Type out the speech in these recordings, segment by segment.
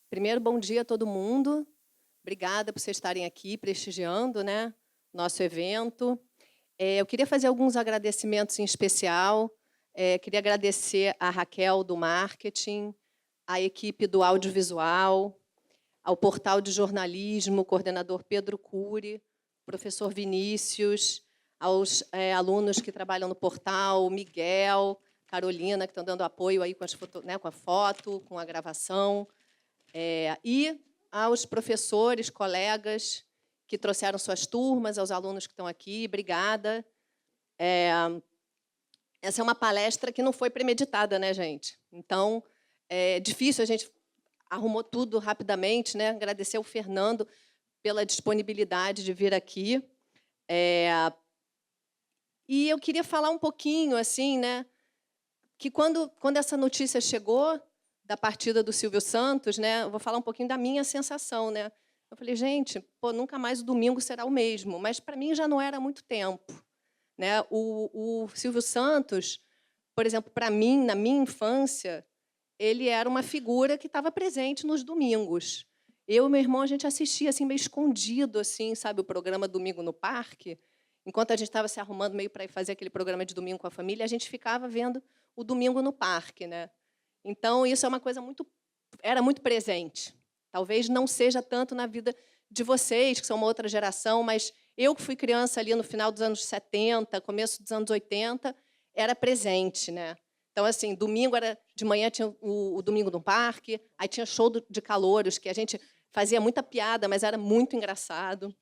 Primeiro, bom dia a todo mundo. Obrigada por vocês estarem aqui prestigiando, né, nosso evento. Eu queria fazer alguns agradecimentos em especial. Queria agradecer a Raquel, do marketing, a equipe do audiovisual, ao portal de jornalismo, o coordenador Pedro Cury, professor Vinícius, aos alunos que trabalham no portal, Miguel, Carolina, que estão dando apoio aí com, com a foto, com a gravação, e aos professores, colegas que trouxeram suas turmas, aos alunos que estão aqui, obrigada. Essa é uma palestra que não foi premeditada, né, gente? Então, é difícil, a gente arrumou tudo rapidamente, né? Agradecer ao Fernando pela disponibilidade de vir aqui. E eu queria falar um pouquinho, assim, né, que quando essa notícia chegou da partida do Silvio Santos, né, eu vou falar um pouquinho da minha sensação, né? Eu falei, gente, pô, nunca mais o domingo será o mesmo, mas para mim já não era há muito tempo, né? O Silvio Santos, por exemplo, para mim, na minha infância, ele era uma figura que estava presente nos domingos. Eu e meu irmão, a gente assistia assim meio escondido, assim, sabe, o programa Domingo no Parque. Enquanto a gente estava se arrumando meio para ir fazer aquele programa de domingo com a família, a gente ficava vendo o Domingo no Parque, né? Então, isso é uma coisa era muito presente. Talvez não seja tanto na vida de vocês, que são uma outra geração, mas eu que fui criança ali no final dos anos 70, começo dos anos 80, era presente, né? Então, assim, domingo era de manhã tinha o Domingo no Parque, aí tinha show de calouros, que a gente fazia muita piada, mas era muito engraçado.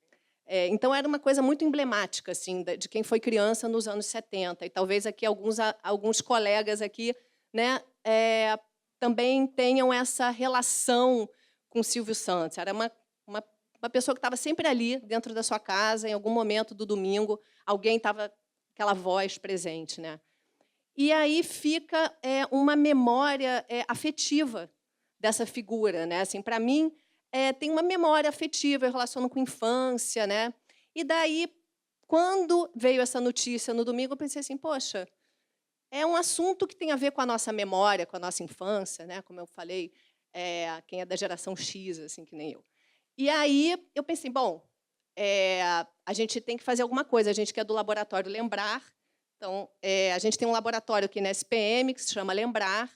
Então, era uma coisa muito emblemática assim, de quem foi criança nos anos 70. E talvez aqui alguns colegas aqui, né, também tenham essa relação com o Silvio Santos. Era uma pessoa que estava sempre ali, dentro da sua casa, em algum momento do domingo, alguém estava aquela voz presente, né? E aí fica uma memória afetiva dessa figura, né? Assim, para mim, tem uma memória afetiva, eu relaciono com a infância, né? E daí, quando veio essa notícia no domingo, eu pensei assim, poxa, é um assunto que tem a ver com a nossa memória, com a nossa infância, né? Como eu falei, quem é da geração X, assim, que nem eu. E aí eu pensei, bom, a gente tem que fazer alguma coisa. A gente que é do Laboratório Lembrar. Então, a gente tem um laboratório aqui na SPM que se chama Lembrar,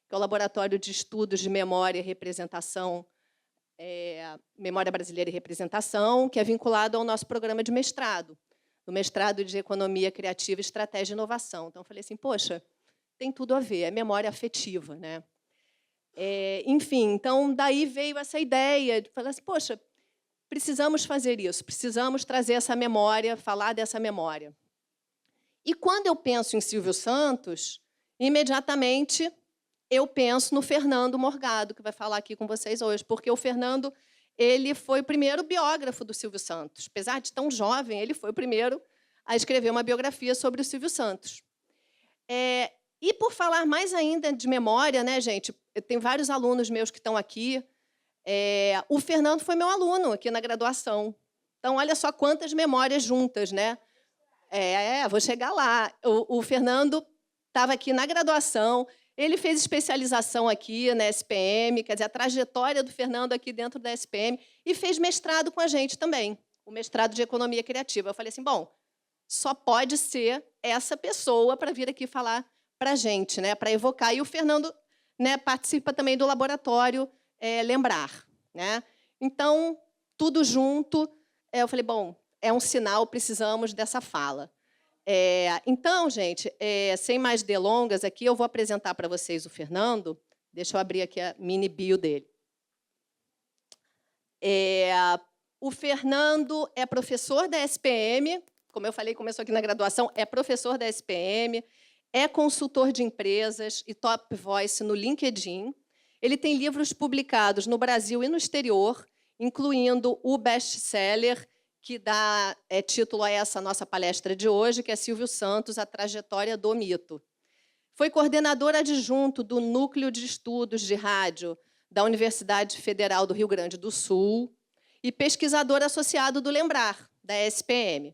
que é o Laboratório de Estudos de Memória e Representação, Memória Brasileira e Representação, que é vinculado ao nosso programa de mestrado, do mestrado de Economia Criativa, Estratégia e Inovação. Então, eu falei assim, poxa, tem tudo a ver, é memória afetiva, né? Enfim, então, daí veio essa ideia de falar assim, poxa, precisamos fazer isso, precisamos trazer essa memória, falar dessa memória. E quando eu penso em Silvio Santos, imediatamente eu penso no Fernando Morgado, que vai falar aqui com vocês hoje, porque o Fernando ele foi o primeiro biógrafo do Silvio Santos. Apesar de tão jovem, ele foi o primeiro a escrever uma biografia sobre o Silvio Santos. E por falar mais ainda de memória, né, gente? Eu tenho vários alunos meus que estão aqui. O Fernando foi meu aluno aqui na graduação. Então, olha só quantas memórias juntas, né? Vou chegar lá. O Fernando estava aqui na graduação, ele fez especialização aqui na SPM, quer dizer, a trajetória do Fernando aqui dentro da SPM, e fez mestrado com a gente também, o mestrado de Economia Criativa. Eu falei assim, bom, só pode ser essa pessoa para vir aqui falar para a gente, né, para evocar. E o Fernando, né, participa também do laboratório Lembrar, né? Então, tudo junto, eu falei, bom, é um sinal, precisamos dessa fala. Então, gente, sem mais delongas, aqui eu vou apresentar para vocês o Fernando. Deixa eu abrir aqui a mini bio dele. O Fernando é professor da SPM, como eu falei, começou aqui na graduação, é professor da SPM, é consultor de empresas e top voice no LinkedIn. Ele tem livros publicados no Brasil e no exterior, incluindo o best-seller que dá título a essa nossa palestra de hoje, que é Silvio Santos, a trajetória do mito. Foi coordenador adjunto do Núcleo de Estudos de Rádio da Universidade Federal do Rio Grande do Sul e pesquisador associado do Lembrar, da SPM.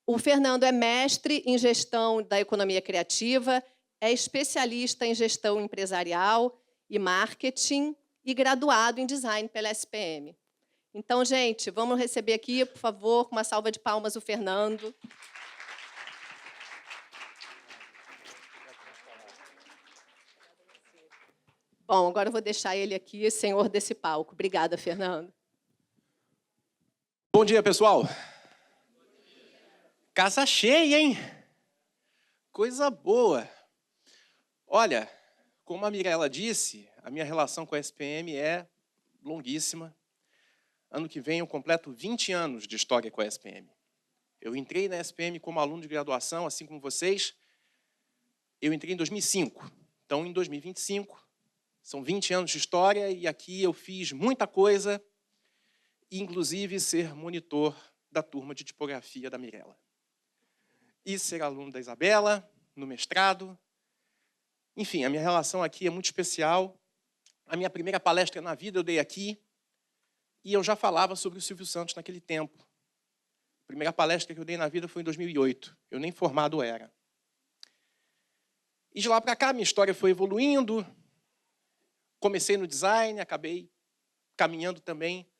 O Fernando é mestre em gestão da economia criativa, é especialista em gestão empresarial e marketing, e graduado em Design pela SPM. Então, gente, vamos receber aqui, por favor, com uma salva de palmas, o Fernando. Bom, agora eu vou deixar ele aqui, senhor desse palco. Obrigada, Fernando. Bom dia, pessoal. Casa cheia, hein? Coisa boa. Olha, como a Mirella disse, a minha relação com a SPM é longuíssima. Ano que vem eu completo 20 anos de história com a SPM. Eu entrei na SPM como aluno de graduação, assim como vocês. Eu entrei em 2005. Então, em 2025, são 20 anos de história e aqui eu fiz muita coisa, inclusive ser monitor da turma de tipografia da Mirella. E ser aluno da Isabela, no mestrado. Enfim, a minha relação aqui é muito especial. A minha primeira palestra na vida eu dei aqui e eu já falava sobre o Silvio Santos naquele tempo. A primeira palestra que eu dei na vida foi em 2008. Eu nem formado era. E de lá para cá, minha história foi evoluindo. Comecei no design, acabei caminhando também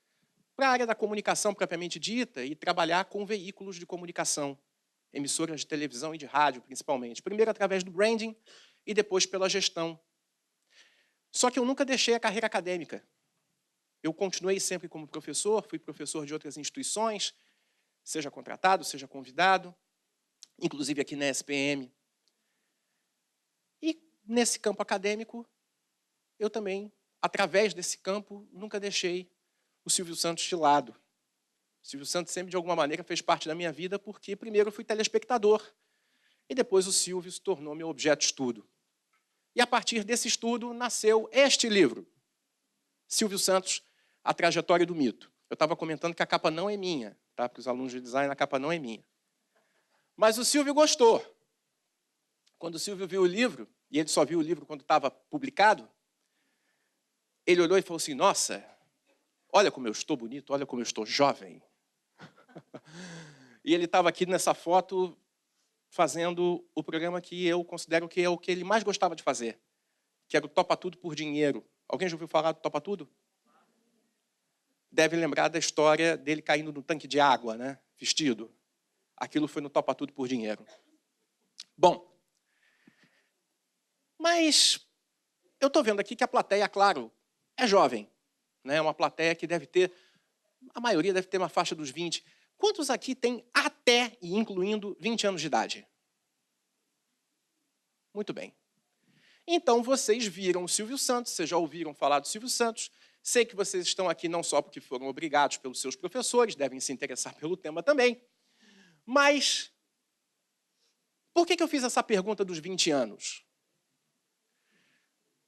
para a área da comunicação propriamente dita e trabalhar com veículos de comunicação, emissoras de televisão e de rádio, principalmente. Primeiro através do branding e depois pela gestão. Só que eu nunca deixei a carreira acadêmica. Eu continuei sempre como professor, fui professor de outras instituições, seja contratado, seja convidado, inclusive aqui na SPM. E nesse campo acadêmico, eu também, através desse campo, nunca deixei o Silvio Santos de lado. O Silvio Santos sempre, de alguma maneira, fez parte da minha vida, porque primeiro eu fui telespectador, e depois o Silvio se tornou meu objeto de estudo. E a partir desse estudo nasceu este livro, Silvio Santos, A Trajetória do Mito. Eu estava comentando que a capa não é minha, tá? Para os alunos de design, a capa não é minha. Mas o Silvio gostou. Quando o Silvio viu o livro, e ele só viu o livro quando estava publicado, ele olhou e falou assim, nossa, olha como eu estou bonito, olha como eu estou jovem. E ele estava aqui nessa foto fazendo o programa que eu considero que é o que ele mais gostava de fazer, que era o Topa Tudo por Dinheiro. Alguém já ouviu falar do Topa Tudo? Deve lembrar da história dele caindo no tanque de água, né? Vestido. Aquilo foi no Topa Tudo por Dinheiro. Bom, mas eu estou vendo aqui que a plateia, claro, é jovem. É uma plateia que deve ter, a maioria deve ter uma faixa dos 20. Quantos aqui têm até e incluindo 20 anos de idade? Muito bem. Então, vocês viram o Silvio Santos, vocês já ouviram falar do Silvio Santos. Sei que vocês estão aqui não só porque foram obrigados pelos seus professores, devem se interessar pelo tema também. Mas, por que eu fiz essa pergunta dos 20 anos?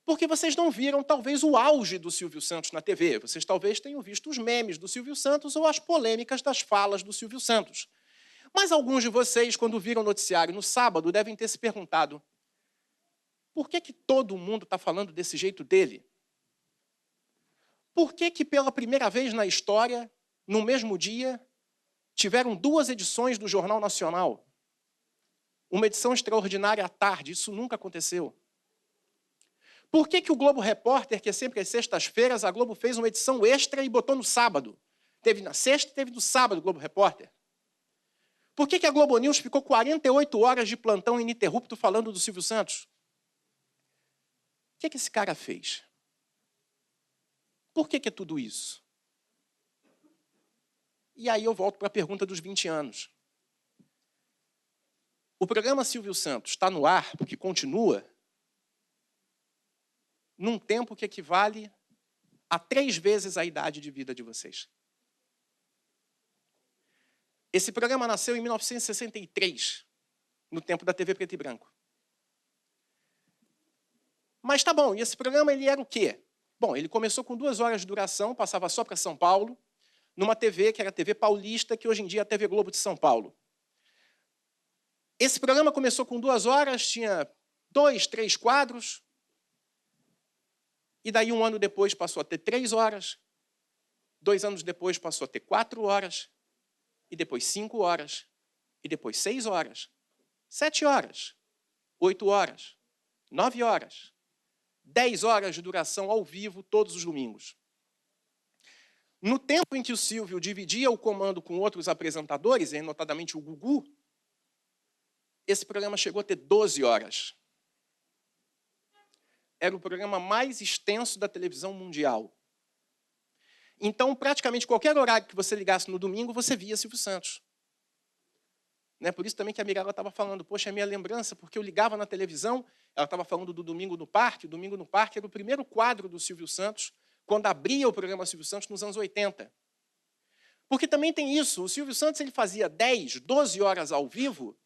Porque vocês não viram, talvez, o auge do Silvio Santos na TV. Vocês talvez tenham visto os memes do Silvio Santos ou as polêmicas das falas do Silvio Santos. Mas alguns de vocês, quando viram o noticiário no sábado, devem ter se perguntado por que todo mundo está falando desse jeito dele? Por que pela primeira vez na história, no mesmo dia, tiveram 2 edições do Jornal Nacional? Uma edição extraordinária à tarde, isso nunca aconteceu. Por que o Globo Repórter, que é sempre às sextas-feiras, a Globo fez uma edição extra e botou no sábado? Teve na sexta e teve no sábado o Globo Repórter. Por que a Globo News ficou 48 horas de plantão ininterrupto falando do Silvio Santos? O que esse cara fez? Por que é tudo isso? E aí eu volto para a pergunta dos 20 anos. O programa Silvio Santos está no ar porque continua num tempo que equivale a 3 vezes a idade de vida de vocês. Esse programa nasceu em 1963, no tempo da TV preto e branco. Mas tá bom, e esse programa ele era o quê? Bom, ele começou com 2 horas de duração, passava só para São Paulo, numa TV que era a TV Paulista, que hoje em dia é a TV Globo de São Paulo. Esse programa começou com 2 horas, tinha 2, 3 quadros, e daí 1 ano depois passou a ter 3 horas, 2 anos depois passou a ter 4 horas, e depois 5 horas, e depois 6 horas, 7 horas, 8 horas, 9 horas, 10 horas de duração ao vivo todos os domingos. No tempo em que o Silvio dividia o comando com outros apresentadores, e notadamente o Gugu, esse programa chegou a ter 12 horas. Era o programa mais extenso da televisão mundial. Então, praticamente qualquer horário que você ligasse no domingo, você via Silvio Santos. Né? Por isso também que a Mirella estava falando, poxa, é minha lembrança, porque eu ligava na televisão, ela estava falando do Domingo no Parque, o Domingo no Parque era o primeiro quadro do Silvio Santos, quando abria o programa Silvio Santos nos anos 80. Porque também tem isso, o Silvio Santos ele fazia 10, 12 horas ao vivo,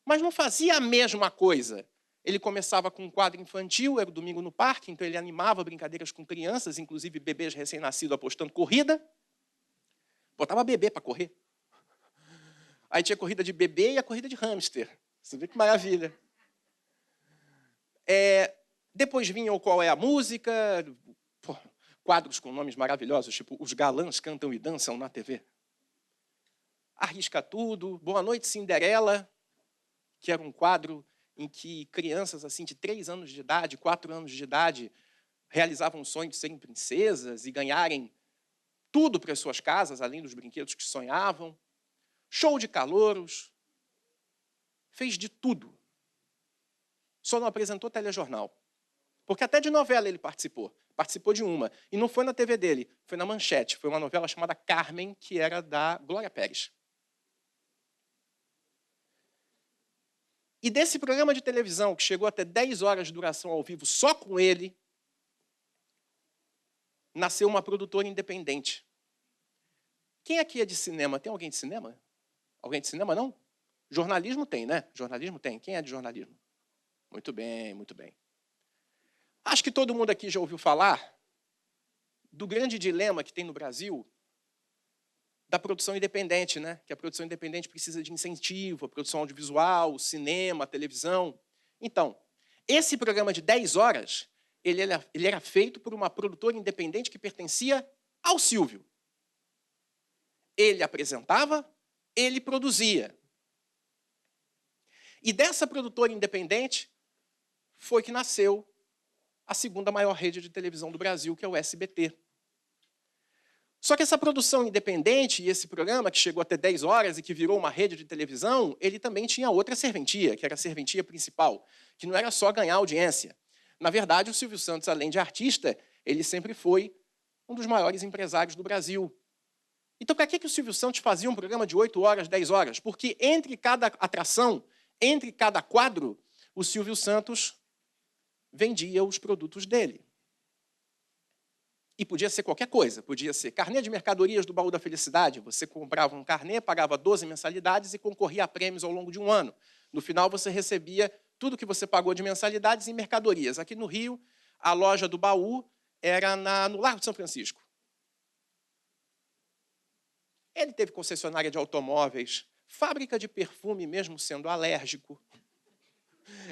mas não fazia a mesma coisa. Ele começava com um quadro infantil, era o Domingo no Parque, então ele animava brincadeiras com crianças, inclusive bebês recém-nascidos apostando corrida. Botava bebê para correr. Aí tinha a corrida de bebê e a corrida de hamster. Você vê que maravilha. Depois vinha o Qual é a Música, quadros com nomes maravilhosos, tipo Os Galãs Cantam e Dançam na TV. Arrisca Tudo, Boa Noite Cinderela, que era um quadro em que crianças assim, de 3 anos de idade, 4 anos de idade, realizavam o sonho de serem princesas e ganharem tudo para as suas casas, além dos brinquedos que sonhavam. Show de calouros. Fez de tudo. Só não apresentou telejornal. Porque até de novela ele participou. Participou de uma. E não foi na TV dele, foi na Manchete. Foi uma novela chamada Carmen, que era da Glória Pérez. E desse programa de televisão, que chegou até 10 horas de duração ao vivo só com ele, nasceu uma produtora independente. Quem aqui é de cinema? Tem alguém de cinema? Alguém de cinema, não? Jornalismo tem, né? Jornalismo tem. Quem é de jornalismo? Muito bem, muito bem. Acho que todo mundo aqui já ouviu falar do grande dilema que tem no Brasil da produção independente, né? Que a produção independente precisa de incentivo, a produção audiovisual, cinema, televisão. Então, esse programa de 10 horas, ele era feito por uma produtora independente que pertencia ao Silvio. Ele apresentava, ele produzia. E dessa produtora independente foi que nasceu a segunda maior rede de televisão do Brasil, que é o SBT. Só que essa produção independente e esse programa, que chegou até 10 horas e que virou uma rede de televisão, ele também tinha outra serventia, que era a serventia principal, que não era só ganhar audiência. Na verdade, o Silvio Santos, além de artista, ele sempre foi um dos maiores empresários do Brasil. Então, para que o Silvio Santos fazia um programa de 8 horas, 10 horas? Porque entre cada atração, entre cada quadro, o Silvio Santos vendia os produtos dele. E podia ser qualquer coisa, podia ser carnê de mercadorias do Baú da Felicidade. Você comprava um carnê, pagava 12 mensalidades e concorria a prêmios ao longo de um ano. No final, você recebia tudo que você pagou de mensalidades em mercadorias. Aqui no Rio, a loja do Baú era no Largo de São Francisco. Ele teve concessionária de automóveis, fábrica de perfume, mesmo sendo alérgico.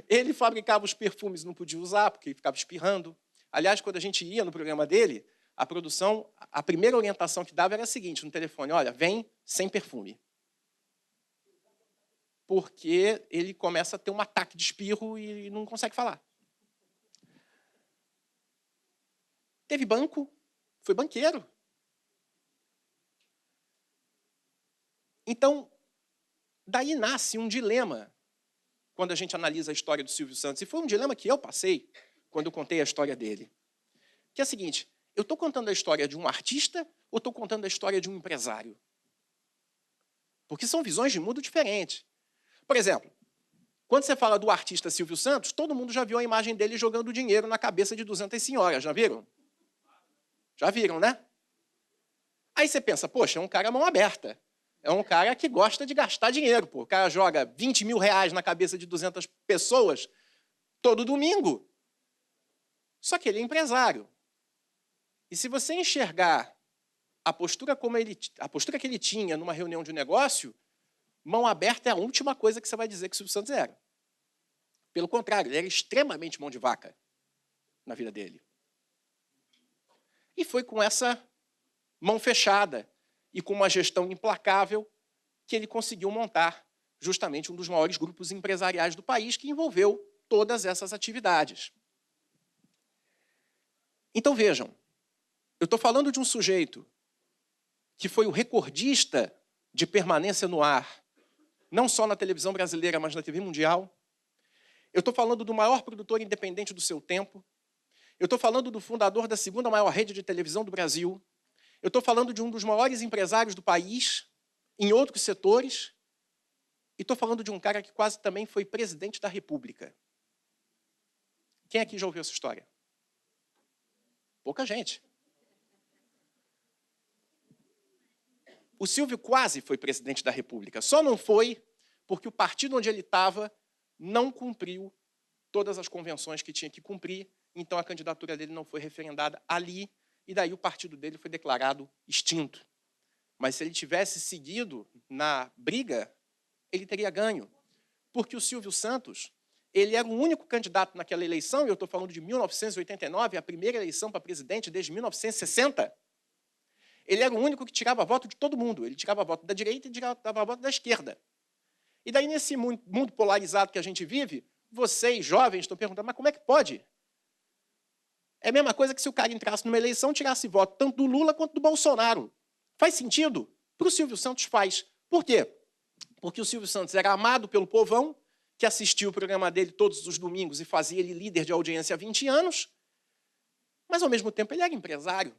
Ele fabricava os perfumes, não podia usar, porque ficava espirrando. Aliás, quando a gente ia no programa dele, a produção, a primeira orientação que dava era a seguinte, no telefone, olha, vem sem perfume. Porque ele começa a ter um ataque de espirro e não consegue falar. Teve banco, foi banqueiro. Então, daí nasce um dilema quando a gente analisa a história do Silvio Santos. E foi um dilema que eu passei quando eu contei a história dele. Que é o seguinte, eu estou contando a história de um artista ou estou contando a história de um empresário? Porque são visões de mundo diferentes. Por exemplo, quando você fala do artista Silvio Santos, todo mundo já viu a imagem dele jogando dinheiro na cabeça de 200 senhoras, já viram? Já viram, né? Aí você pensa, poxa, é um cara mão aberta. É um cara que gosta de gastar dinheiro. Pô. O cara joga 20 mil reais na cabeça de 200 pessoas todo domingo. Só que ele é empresário. E se você enxergar a postura que ele tinha numa reunião de negócio, mão aberta é a última coisa que você vai dizer que o Silvio Santos era. Pelo contrário, ele era extremamente mão de vaca na vida dele. E foi com essa mão fechada e com uma gestão implacável que ele conseguiu montar justamente um dos maiores grupos empresariais do país que envolveu todas essas atividades. Então, vejam, eu estou falando de um sujeito que foi o recordista de permanência no ar, não só na televisão brasileira, mas na TV mundial. Eu estou falando do maior produtor independente do seu tempo. Eu estou falando do fundador da segunda maior rede de televisão do Brasil. Eu estou falando de um dos maiores empresários do país, em outros setores. E estou falando de um cara que quase também foi presidente da República. Quem aqui já ouviu essa história? Pouca gente. O Silvio quase foi presidente da República. Só não foi porque o partido onde ele estava não cumpriu todas as convenções que tinha que cumprir, então a candidatura dele não foi referendada ali, e daí o partido dele foi declarado extinto. Mas se ele tivesse seguido na briga, ele teria ganho. Porque o Silvio Santos, ele era o único candidato naquela eleição, e eu estou falando de 1989, a primeira eleição para presidente desde 1960. Ele era o único que tirava voto de todo mundo. Ele tirava voto da direita e tirava voto da esquerda. E daí, nesse mundo polarizado que a gente vive, vocês, jovens, estão perguntando, mas como é que pode? É a mesma coisa que se o cara entrasse numa eleição e tirasse voto tanto do Lula quanto do Bolsonaro. Faz sentido? Para o Silvio Santos faz. Por quê? Porque o Silvio Santos era amado pelo povão, que assistia o programa dele todos os domingos e fazia ele líder de audiência há 20 anos, mas, ao mesmo tempo, ele era empresário.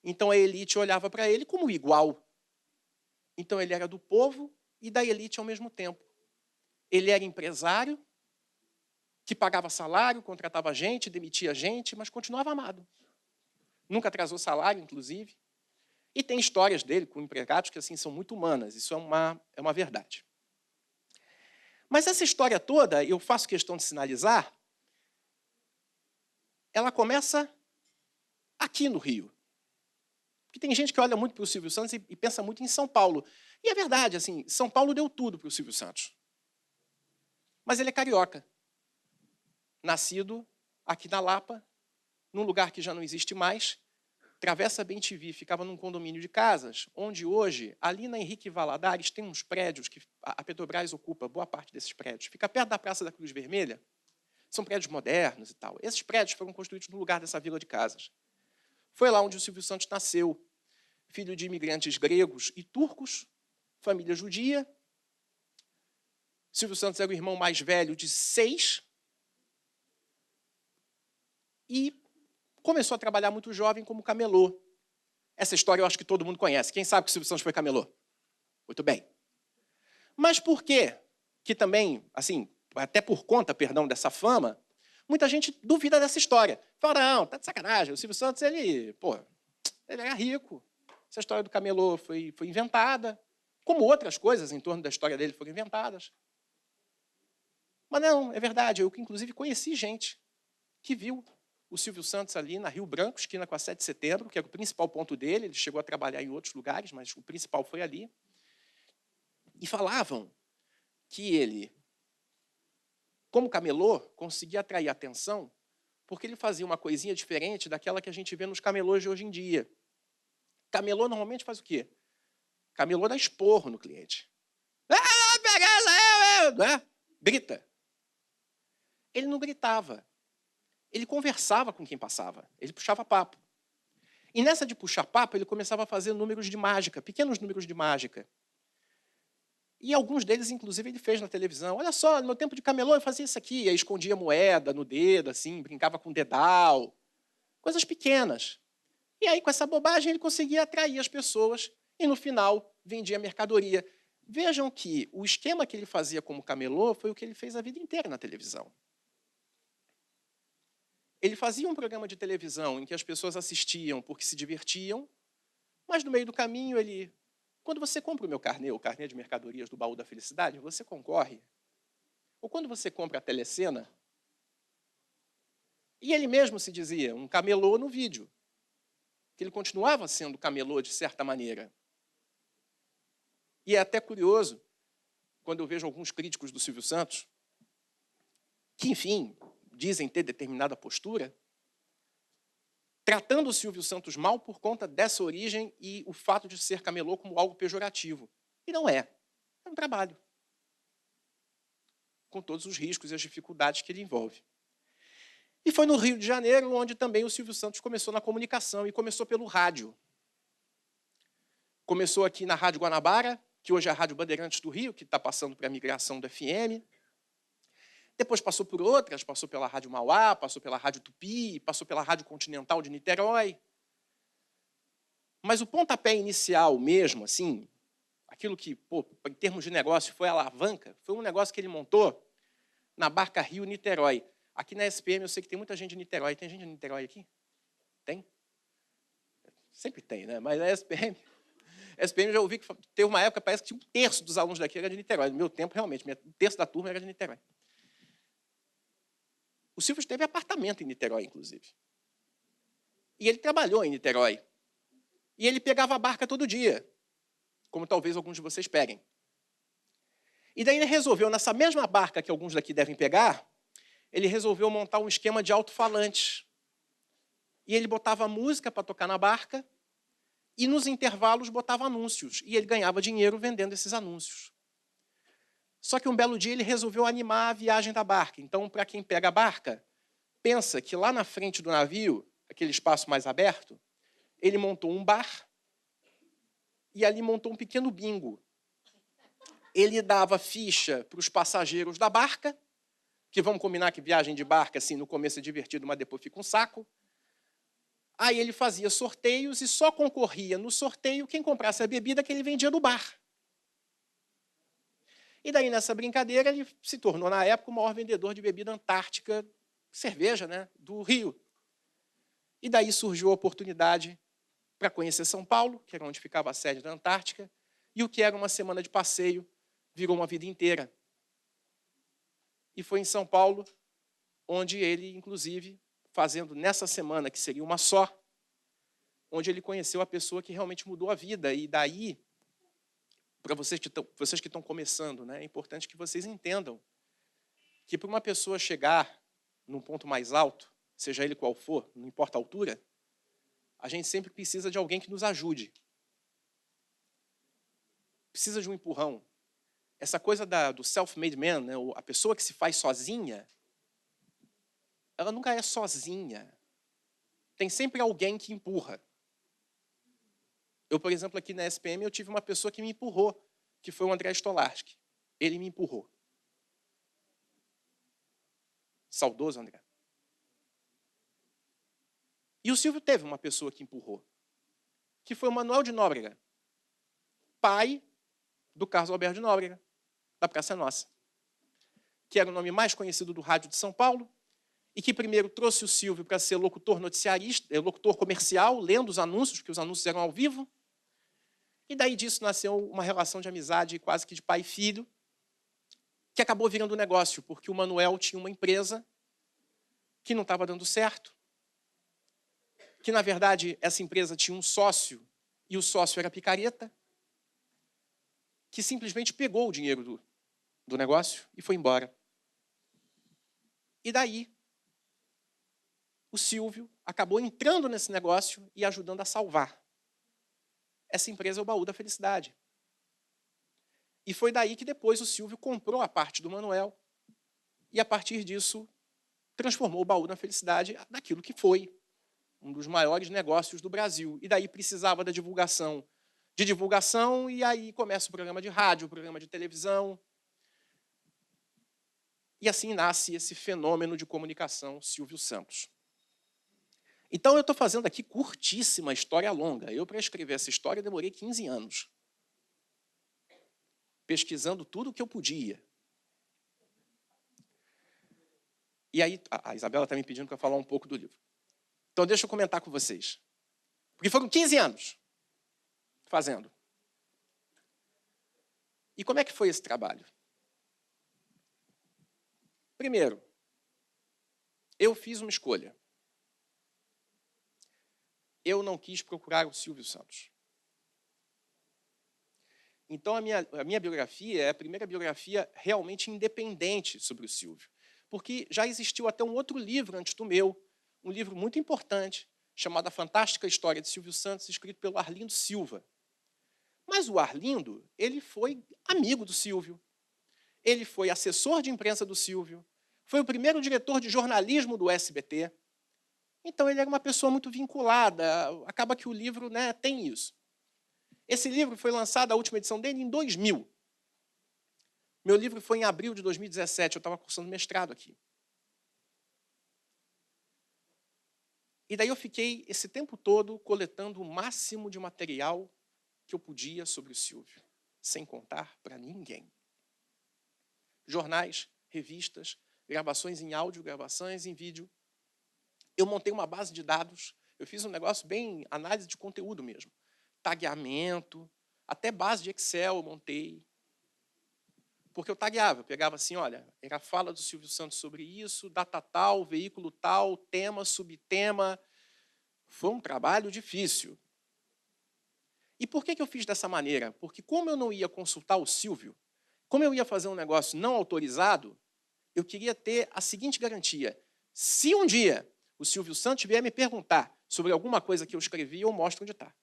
Então, a elite olhava para ele como igual. Então, ele era do povo e da elite ao mesmo tempo. Ele era empresário, que pagava salário, contratava gente, demitia gente, mas continuava amado. Nunca atrasou salário, inclusive. E tem histórias dele com empregados que assim são muito humanas. Isso é uma verdade. Mas essa história toda, eu faço questão de sinalizar, ela começa aqui no Rio. Porque tem gente que olha muito para o Silvio Santos e pensa muito em São Paulo. E é verdade, assim, São Paulo deu tudo para o Silvio Santos. Mas ele é carioca. Nascido aqui na Lapa, num lugar que já não existe mais, Travessa Bem-TV, ficava num condomínio de casas, onde hoje, ali na Henrique Valadares, tem uns prédios que a Petrobras ocupa boa parte desses prédios. Fica perto da Praça da Cruz Vermelha. São prédios modernos e tal. Esses prédios foram construídos no lugar dessa vila de casas. Foi lá onde o Silvio Santos nasceu, filho de imigrantes gregos e turcos, família judia. Silvio Santos era o irmão mais velho de 6, e começou a trabalhar muito jovem como camelô. Essa história eu acho que todo mundo conhece. Quem sabe que o Silvio Santos foi camelô? Muito bem. Mas por quê? Que também, assim, até por conta, perdão, dessa fama, muita gente duvida dessa história. Fala, não, tá de sacanagem. O Silvio Santos, ele era rico. Essa história do camelô foi inventada, como outras coisas em torno da história dele foram inventadas. Mas não, é verdade. Eu, inclusive, conheci gente que viu o Silvio Santos ali na Rio Branco, esquina com a 7 de setembro, que era o principal ponto dele. Ele chegou a trabalhar em outros lugares, mas o principal foi ali. E falavam que ele, como camelô, conseguia atrair atenção porque ele fazia uma coisinha diferente daquela que a gente vê nos camelôs de hoje em dia. Camelô normalmente faz o quê? Camelô dá esporro no cliente. Grita. Ele não gritava. Ele conversava com quem passava. Ele puxava papo. E nessa de puxar papo, ele começava a fazer números de mágica, pequenos números de mágica. E alguns deles, inclusive, ele fez na televisão. Olha só, no meu tempo de camelô eu fazia isso aqui. Aí escondia moeda no dedo, assim, brincava com dedal. Coisas pequenas. E aí, com essa bobagem, ele conseguia atrair as pessoas e, no final, vendia mercadoria. Vejam que o esquema que ele fazia como camelô foi o que ele fez a vida inteira na televisão. Ele fazia um programa de televisão em que as pessoas assistiam porque se divertiam, mas no meio do caminho ele... Quando você compra o meu carnê, o carnê de mercadorias do Baú da Felicidade, você concorre. Ou quando você compra a telecena, e ele mesmo se dizia um camelô no vídeo, que ele continuava sendo camelô de certa maneira. E é até curioso, quando eu vejo alguns críticos do Silvio Santos, que, enfim, dizem ter determinada postura, tratando o Silvio Santos mal por conta dessa origem e o fato de ser camelô como algo pejorativo. E não é. É um trabalho. Com todos os riscos e as dificuldades que ele envolve. E foi no Rio de Janeiro onde também o Silvio Santos começou na comunicação, e começou pelo rádio. Começou aqui na Rádio Guanabara, que hoje é a Rádio Bandeirantes do Rio, que está passando para a migração do FM. Depois passou por outras, passou pela Rádio Mauá, passou pela Rádio Tupi, passou pela Rádio Continental de Niterói. Mas o pontapé inicial mesmo, assim, aquilo que, em termos de negócio, foi a alavanca, foi um negócio que ele montou na Barca Rio-Niterói. Aqui na SPM eu sei que tem muita gente de Niterói. Tem gente de Niterói aqui? Tem? Sempre tem, né? Mas a SPM eu já ouvi que teve uma época, parece que tinha um terço dos alunos daqui era de Niterói. No meu tempo, realmente, um terço da turma era de Niterói. O Silvio teve apartamento em Niterói, inclusive. E ele trabalhou em Niterói. E ele pegava a barca todo dia, como talvez alguns de vocês peguem. E daí ele resolveu, nessa mesma barca que alguns daqui devem pegar, ele resolveu montar um esquema de alto-falantes. E ele botava música para tocar na barca e, nos intervalos, botava anúncios. E ele ganhava dinheiro vendendo esses anúncios. Só que um belo dia ele resolveu animar a viagem da barca. Então, para quem pega a barca, pensa que lá na frente do navio, aquele espaço mais aberto, ele montou um bar e ali montou um pequeno bingo. Ele dava ficha para os passageiros da barca, que vamos combinar que viagem de barca, assim, no começo é divertido, mas depois fica um saco. Aí ele fazia sorteios e só concorria no sorteio quem comprasse a bebida que ele vendia no bar. E daí, nessa brincadeira, ele se tornou, na época, o maior vendedor de bebida antártica, cerveja, né, do Rio. E daí surgiu a oportunidade para conhecer São Paulo, que era onde ficava a sede da Antártica, e o que era uma semana de passeio virou uma vida inteira. E foi em São Paulo onde ele, inclusive, fazendo nessa semana, que seria uma só, onde ele conheceu a pessoa que realmente mudou a vida. E daí, para vocês que estão começando, né, é importante que vocês entendam que para uma pessoa chegar num ponto mais alto, seja ele qual for, não importa a altura, a gente sempre precisa de alguém que nos ajude. Precisa de um empurrão. Essa coisa do self-made man, né, a pessoa que se faz sozinha, ela nunca é sozinha. Tem sempre alguém que empurra. Eu, por exemplo, aqui na SPM, eu tive uma pessoa que me empurrou, que foi o André Stolarski. Ele me empurrou. Saudoso André. E o Silvio teve uma pessoa que empurrou, que foi o Manuel de Nóbrega, pai do Carlos Alberto de Nóbrega, da Praça Nossa, que era o nome mais conhecido do rádio de São Paulo, e que primeiro trouxe o Silvio para ser locutor noticiarista, locutor comercial, lendo os anúncios, porque os anúncios eram ao vivo. E daí disso nasceu uma relação de amizade quase que de pai e filho, que acabou virando negócio, porque o Manuel tinha uma empresa que não estava dando certo, que, na verdade, essa empresa tinha um sócio, e o sócio era picareta, que simplesmente pegou o dinheiro do negócio e foi embora. E daí, o Silvio acabou entrando nesse negócio e ajudando a salvar. Essa empresa é o Baú da Felicidade. E foi daí que depois o Silvio comprou a parte do Manuel e, a partir disso, transformou o Baú da Felicidade naquilo que foi um dos maiores negócios do Brasil. E daí precisava da divulgação. De divulgação, e aí começa o programa de rádio, o programa de televisão. E assim nasce esse fenômeno de comunicação Silvio Santos. Então, eu estou fazendo aqui curtíssima, história longa. Eu, para escrever essa história, demorei 15 anos. Pesquisando tudo o que eu podia. E aí, a Isabela está me pedindo para falar um pouco do livro. Então, deixa eu comentar com vocês. Porque foram 15 anos fazendo. E como é que foi esse trabalho? Primeiro, eu fiz uma escolha. Eu não quis procurar o Silvio Santos. Então, a minha biografia é a primeira biografia realmente independente sobre o Silvio. Porque já existiu até um outro livro antes do meu, um livro muito importante, chamado A Fantástica História de Silvio Santos, escrito pelo Arlindo Silva. Mas o Arlindo, ele foi amigo do Silvio. Ele foi assessor de imprensa do Silvio. Foi o primeiro diretor de jornalismo do SBT. Então, ele era uma pessoa muito vinculada. Acaba que o livro, né, tem isso. Esse livro foi lançado, a última edição dele, em 2000. Meu livro foi em abril de 2017. Eu estava cursando mestrado aqui. E daí eu fiquei esse tempo todo coletando o máximo de material que eu podia sobre o Silvio, sem contar para ninguém. Jornais, revistas, gravações em áudio, gravações em vídeo. Eu montei uma base de dados, eu fiz um negócio bem análise de conteúdo mesmo. Tagueamento, até base de Excel eu montei. Porque eu tagueava, eu pegava assim, olha, era a fala do Silvio Santos sobre isso, data tal, veículo tal, tema, subtema. Foi um trabalho difícil. E por que eu fiz dessa maneira? Porque como eu não ia consultar o Silvio, como eu ia fazer um negócio não autorizado, eu queria ter a seguinte garantia. Se um dia o Silvio Santos vier me perguntar sobre alguma coisa que eu escrevi, eu mostro onde está.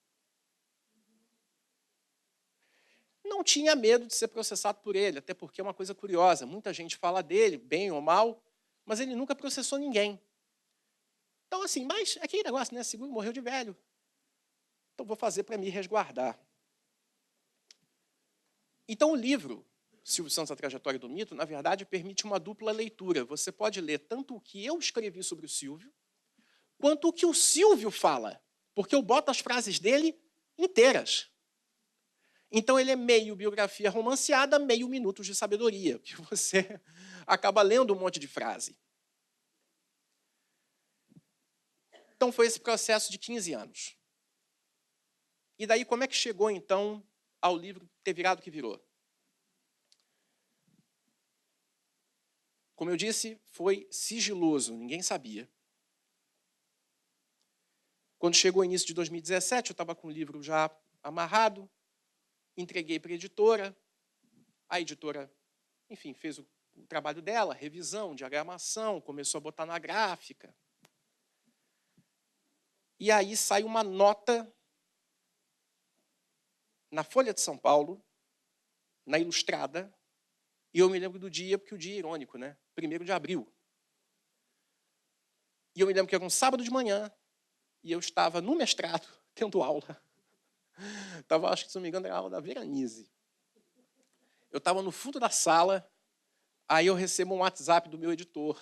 Não tinha medo de ser processado por ele, até porque é uma coisa curiosa. Muita gente fala dele, bem ou mal, mas ele nunca processou ninguém. Então, assim, mas aquele negócio, né? Seguro morreu de velho. Então, vou fazer para me resguardar. Então, o livro Silvio Santos, A Trajetória do Mito, na verdade, permite uma dupla leitura. Você pode ler tanto o que eu escrevi sobre o Silvio, quanto o que o Silvio fala, porque eu boto as frases dele inteiras. Então, ele é meio biografia romanceada, meio minutos de sabedoria, que você acaba lendo um monte de frase. Então, foi esse processo de 15 anos. E daí, como é que chegou, então, ao livro ter virado o que virou? Como eu disse, foi sigiloso, ninguém sabia. Quando chegou o início de 2017, eu estava com o livro já amarrado, entreguei para a editora, enfim, fez o trabalho dela, revisão, diagramação, começou a botar na gráfica. E aí sai uma nota na Folha de São Paulo, na Ilustrada, e eu me lembro do dia, porque o dia é irônico, né? 1º de abril. E eu me lembro que era um sábado de manhã, e eu estava no mestrado, tendo aula. Estava, acho que, se não me engano, era a aula da Veranize. Eu estava no fundo da sala, aí eu recebo um WhatsApp do meu editor.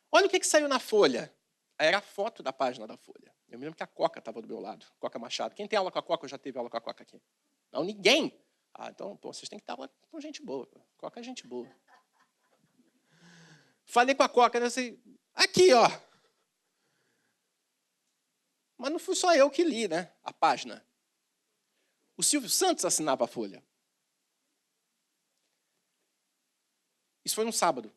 Olha o que saiu na Folha. Aí era a foto da página da Folha. Eu me lembro que a Coca estava do meu lado, Coca Machado. Quem tem aula com a Coca, ou já teve aula com a Coca aqui? Não, ninguém. Ah, então, pô, vocês têm que ter aula com gente boa. Coca é gente boa. Falei com a Coca, né, assim, aqui, ó. Mas não fui só eu que li, né, a página. O Silvio Santos assinava a Folha. Isso foi num sábado.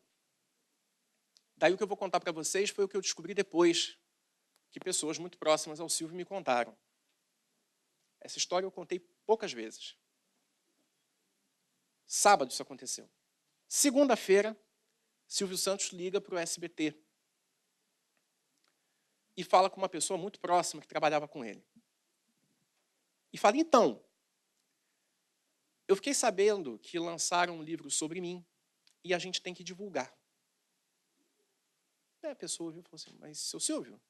Daí o que eu vou contar para vocês foi o que eu descobri depois, que pessoas muito próximas ao Silvio me contaram. Essa história eu contei poucas vezes. Sábado isso aconteceu. Segunda-feira, Silvio Santos liga para o SBT e fala com uma pessoa muito próxima que trabalhava com ele. E fala, então, eu fiquei sabendo que lançaram um livro sobre mim e a gente tem que divulgar. Aí a pessoa ouviu e falou assim, mas, seu Silvio,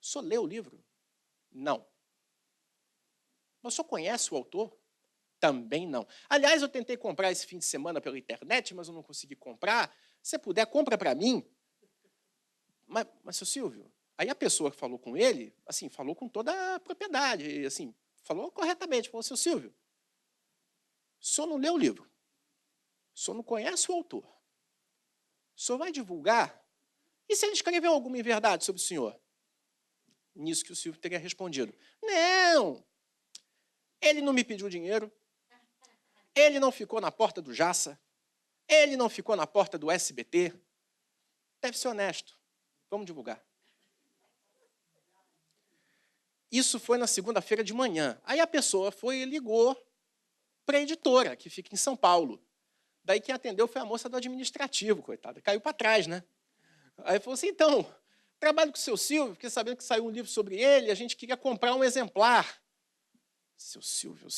o senhor leu o livro? Não. Mas o senhor conhece o autor? Também não. Aliás, eu tentei comprar esse fim de semana pela internet, mas eu não consegui comprar. Se puder, compra para mim. Mas, seu Silvio, aí a pessoa que falou com ele, assim, falou com toda a propriedade, assim, falou corretamente, falou, seu Silvio, o senhor não leu o livro, o senhor não conhece o autor, o senhor vai divulgar? E se ele escreveu alguma inverdade sobre o senhor? Nisso que o Silvio teria respondido, não, ele não me pediu dinheiro, ele não ficou na porta do Jassa, ele não ficou na porta do SBT, deve ser honesto, vamos divulgar. Isso foi na segunda-feira de manhã. Aí a pessoa foi e ligou para a editora, que fica em São Paulo. Daí quem atendeu foi a moça do administrativo, coitada. Caiu para trás, né? Aí falou assim, então, trabalho com o seu Silvio, fiquei sabendo que saiu um livro sobre ele, a gente queria comprar um exemplar. Seu Silvio...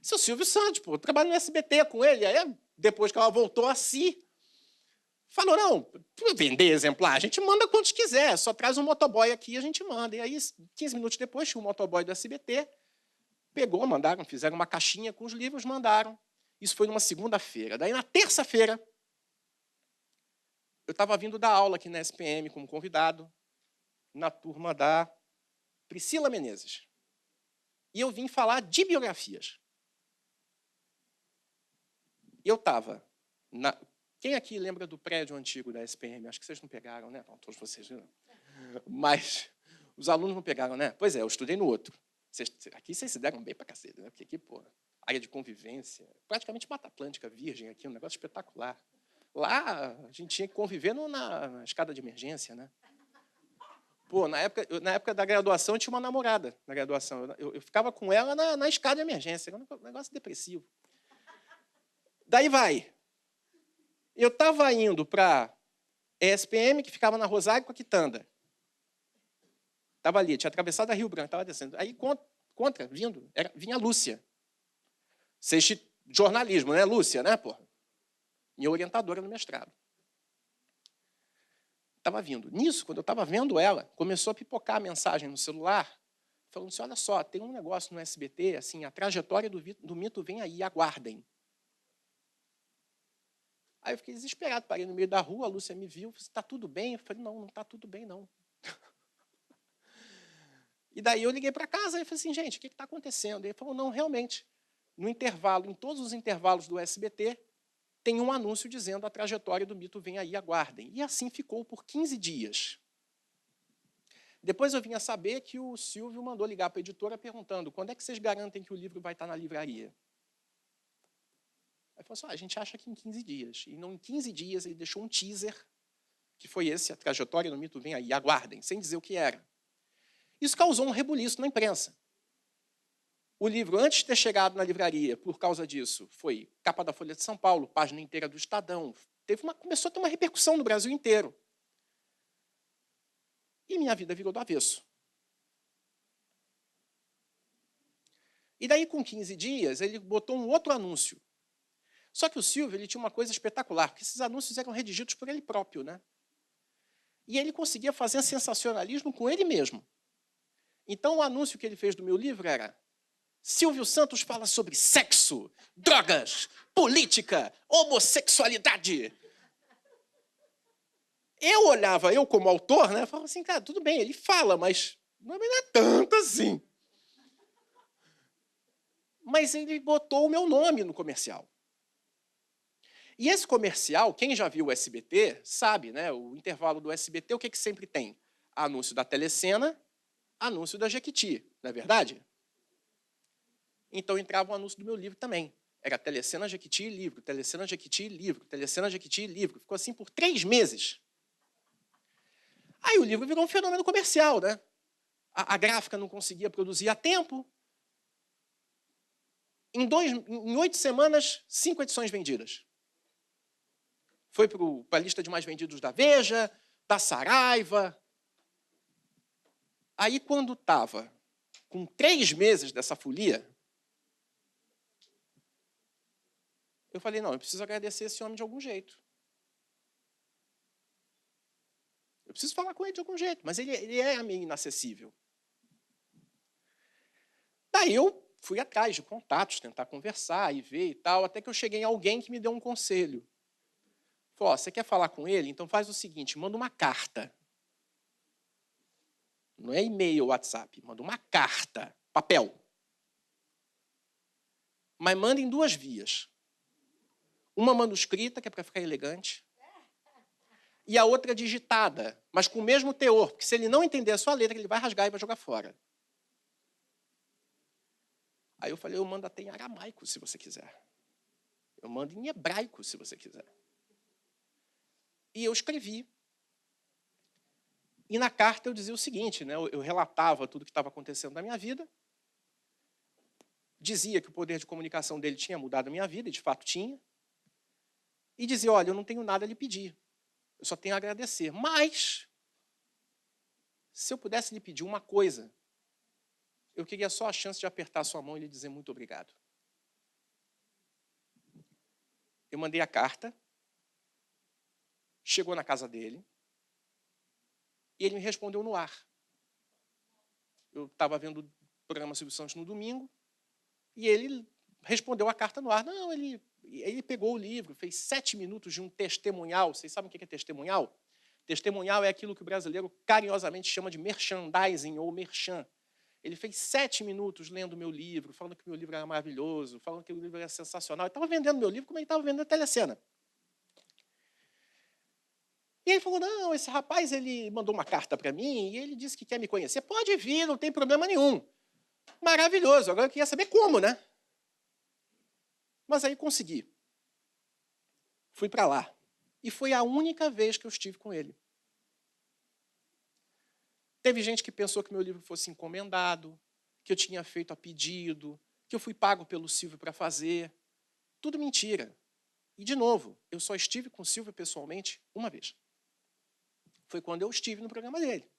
Seu Silvio Santos, pô, eu trabalho no SBT com ele. Aí depois que ela voltou a si, falou, não, para vender exemplar, a gente manda quantos quiser, só traz um motoboy aqui e a gente manda. E aí, 15 minutos depois, tinha um motoboy do SBT, pegou, mandaram, fizeram uma caixinha com os livros, mandaram. Isso foi numa segunda-feira. Daí, na terça-feira, eu estava vindo dar aula aqui na SPM como convidado, na turma da Priscila Menezes. E eu vim falar de biografias. E eu estava... Quem aqui lembra do prédio antigo da SPM? Acho que vocês não pegaram, né? Não, todos vocês viram. Mas os alunos não pegaram, né? Pois é, eu estudei no outro. Aqui vocês se deram bem pra cacete, né? Porque aqui, pô, área de convivência, praticamente Mata Atlântica virgem aqui, um negócio espetacular. Lá, a gente tinha que conviver na escada de emergência, né? Pô, na época da graduação, eu tinha uma namorada na graduação. Eu ficava com ela na escada de emergência. Era um negócio depressivo. Daí vai. Eu estava indo para a ESPM, que ficava na Rosário com a Quitanda. Estava ali, tinha atravessado a Rio Branco, estava descendo. Aí, vinha a Lúcia. Jornalismo, né, Lúcia, né, porra? Minha orientadora no mestrado. Estava vindo. Nisso, quando eu estava vendo ela, começou a pipocar a mensagem no celular, falando assim, olha só, tem um negócio no SBT, assim, a trajetória do mito vem aí, aguardem. Aí eu fiquei desesperado, parei no meio da rua, a Lúcia me viu, falou, está tudo bem? Eu falei, não está tudo bem, não. E daí eu liguei para casa e falei assim, gente, o que está acontecendo? E ele falou, não, realmente, no intervalo, em todos os intervalos do SBT, tem um anúncio dizendo a trajetória do mito vem aí, aguardem. E assim ficou por 15 dias. Depois eu vim a saber que o Silvio mandou ligar para a editora perguntando quando é que vocês garantem que o livro vai estar na livraria? Aí falou assim, a gente acha que em 15 dias. E não em 15 dias ele deixou um teaser, que foi esse, a trajetória do mito vem aí, aguardem, sem dizer o que era. Isso causou um rebuliço na imprensa. O livro, antes de ter chegado na livraria, por causa disso, foi capa da Folha de São Paulo, página inteira do Estadão. Começou a ter uma repercussão no Brasil inteiro. E minha vida virou do avesso. E daí, com 15 dias, ele botou um outro anúncio. Só que o Silvio ele tinha uma coisa espetacular, porque esses anúncios eram redigidos por ele próprio, né? E ele conseguia fazer sensacionalismo com ele mesmo. Então, o anúncio que ele fez do meu livro era Silvio Santos fala sobre sexo, drogas, política, homossexualidade. Eu olhava, eu como autor, né, falava assim, cara, tudo bem, ele fala, mas não é tanto assim. Mas ele botou o meu nome no comercial. E esse comercial, quem já viu o SBT, sabe, né? O intervalo do SBT, o que sempre tem? Anúncio da Telecena, anúncio da Jequiti, não é verdade? Então entrava o anúncio do meu livro também. Era Telecena, Jequiti, livro, Telecena, Jequiti, livro, Telecena, Jequiti, livro. Ficou assim por 3 meses. Aí o livro virou um fenômeno comercial, né? A gráfica não conseguia produzir a tempo. Em 8 semanas, 5 edições vendidas. Foi para a lista de mais vendidos da Veja, da Saraiva. Aí, quando estava com 3 meses dessa folia, eu falei, não, eu preciso agradecer esse homem de algum jeito. Eu preciso falar com ele de algum jeito, mas ele é meio inacessível. Daí eu fui atrás de contatos, tentar conversar e ver e tal, até que eu cheguei em alguém que me deu um conselho. Falou, você quer falar com ele? Então faz o seguinte, manda uma carta. Não é e-mail ou WhatsApp, manda uma carta, papel. Mas manda em 2 vias. Uma manuscrita, que é para ficar elegante, e a outra digitada, mas com o mesmo teor, porque se ele não entender a sua letra, ele vai rasgar e vai jogar fora. Aí eu falei, eu mando até em aramaico, se você quiser. Eu mando em hebraico, se você quiser. E eu escrevi. E na carta eu dizia o seguinte, né? Eu relatava tudo o que estava acontecendo na minha vida, dizia que o poder de comunicação dele tinha mudado a minha vida, e de fato tinha, e dizia, olha, eu não tenho nada a lhe pedir, eu só tenho a agradecer. Mas, se eu pudesse lhe pedir uma coisa, eu queria só a chance de apertar sua mão e lhe dizer muito obrigado. Eu mandei a carta, chegou na casa dele, e ele me respondeu no ar. Eu estava vendo o programa Silvio Santos no domingo, e ele respondeu a carta no ar. Não, ele pegou o livro, fez 7 minutos de um testemunhal. Vocês sabem o que é testemunhal? Testemunhal é aquilo que o brasileiro carinhosamente chama de merchandising ou merchan. Ele fez 7 minutos lendo o meu livro, falando que o meu livro era maravilhoso, falando que o livro era sensacional. Ele estava vendendo meu livro como ele estava vendendo a Telecena. E ele falou, não, esse rapaz ele mandou uma carta para mim e ele disse que quer me conhecer. Pode vir, não tem problema nenhum. Maravilhoso. Agora eu queria saber como, né? Mas aí consegui. Fui para lá. E foi a única vez que eu estive com ele. Teve gente que pensou que meu livro fosse encomendado, que eu tinha feito a pedido, que eu fui pago pelo Silvio para fazer. Tudo mentira. E, de novo, eu só estive com o Silvio pessoalmente uma vez. Foi quando eu estive no programa dele.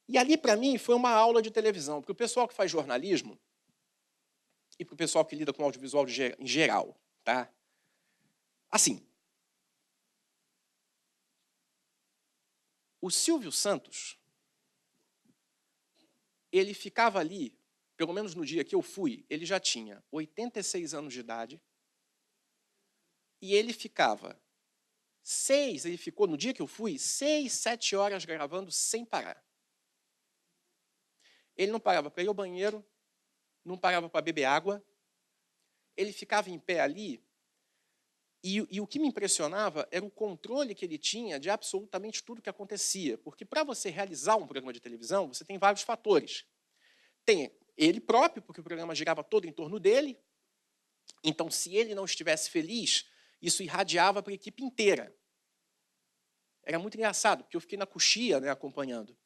E ali, para mim, foi uma aula de televisão. Para o pessoal que faz jornalismo e para o pessoal que lida com audiovisual em geral, tá? Assim, o Silvio Santos, ele ficava ali, pelo menos no dia que eu fui, ele já tinha 86 anos de idade e ele ficou, no dia que eu fui, 6, 7 horas gravando sem parar. Ele não parava para ir ao banheiro, não parava para beber água, ele ficava em pé ali, e o que me impressionava era o controle que ele tinha de absolutamente tudo que acontecia, porque para você realizar um programa de televisão, você tem vários fatores. Tem ele próprio, porque o programa girava todo em torno dele, então se ele não estivesse feliz, isso irradiava para a equipe inteira. Era muito engraçado, porque eu fiquei na coxia, né, acompanhando.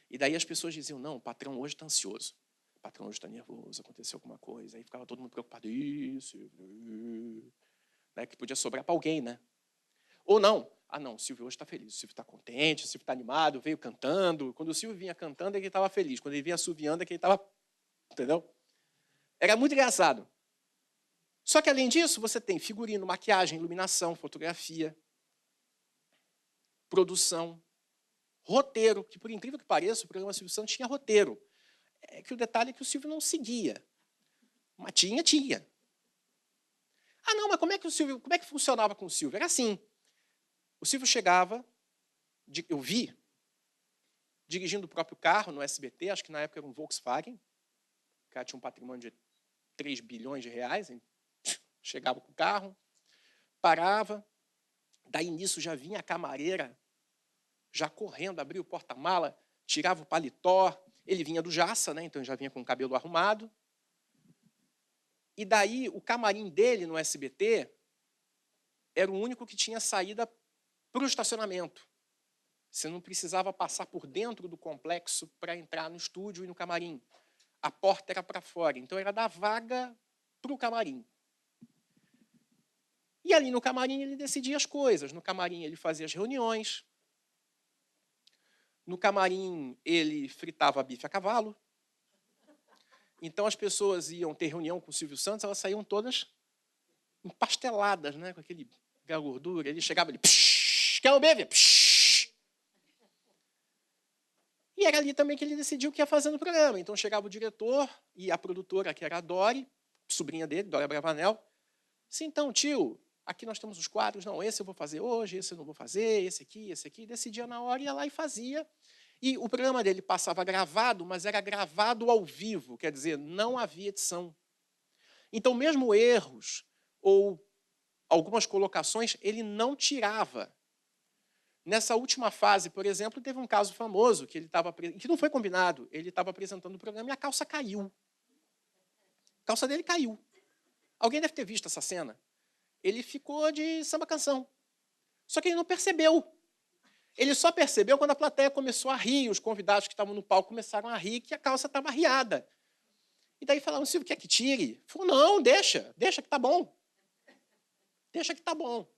E daí as pessoas diziam, não, o patrão hoje está ansioso. O patrão hoje está nervoso, aconteceu alguma coisa. Aí ficava todo mundo preocupado. Isso, né, que podia sobrar para alguém, né? Ou não. Ah, não, o Silvio hoje está feliz. O Silvio está contente, o Silvio está animado, veio cantando. Quando o Silvio vinha cantando, é que ele estava feliz. Quando ele vinha assoviando, é que ele estava... Entendeu? Era muito engraçado. Só que, além disso, você tem figurino, maquiagem, iluminação, fotografia, produção, roteiro, que, por incrível que pareça, o programa Silvio Santos tinha roteiro. É que o detalhe é que o Silvio não seguia. Mas tinha. Ah, não, mas como é que funcionava com o Silvio? Era assim. O Silvio chegava, eu vi, dirigindo o próprio carro no SBT, acho que na época era um Volkswagen, o cara tinha um patrimônio de 3 bilhões de reais, chegava com o carro, parava, daí nisso já vinha a camareira, já correndo, abria o porta-mala, tirava o paletó, ele vinha do Jaça, né, então já vinha com o cabelo arrumado, e daí o camarim dele no SBT era o único que tinha saída para o estacionamento. Você não precisava passar por dentro do complexo para entrar no estúdio e no camarim. A porta era para fora, então era da vaga para o camarim. E ali no camarim ele decidia as coisas. No camarim ele fazia as reuniões. No camarim ele fritava bife a cavalo. Então as pessoas iam ter reunião com o Silvio Santos, elas saíam todas empasteladas, né, com aquela gordura. Ele chegava ali, quer um beijo? E era ali também que ele decidiu o que ia fazer no programa. Então chegava o diretor e a produtora, que era a Dori, sobrinha dele, Dória Bravanel. Disse, então, tio, aqui nós temos os quadros. Não, esse eu vou fazer hoje, esse eu não vou fazer, esse aqui. Decidia na hora, ia lá e fazia. E o programa dele passava gravado, mas era gravado ao vivo, quer dizer, não havia edição. Então, mesmo erros ou algumas colocações, ele não tirava. Nessa última fase, por exemplo, teve um caso famoso que não foi combinado. Ele estava apresentando o programa e a calça caiu. A calça dele caiu. Alguém deve ter visto essa cena. Ele ficou de samba-canção. Só que ele não percebeu. Ele só percebeu quando a plateia começou a rir, os convidados que estavam no palco começaram a rir, que a calça estava arriada. E daí falaram, Silvio, quer que tire? Ele falou, não, deixa que tá bom. Deixa que tá bom.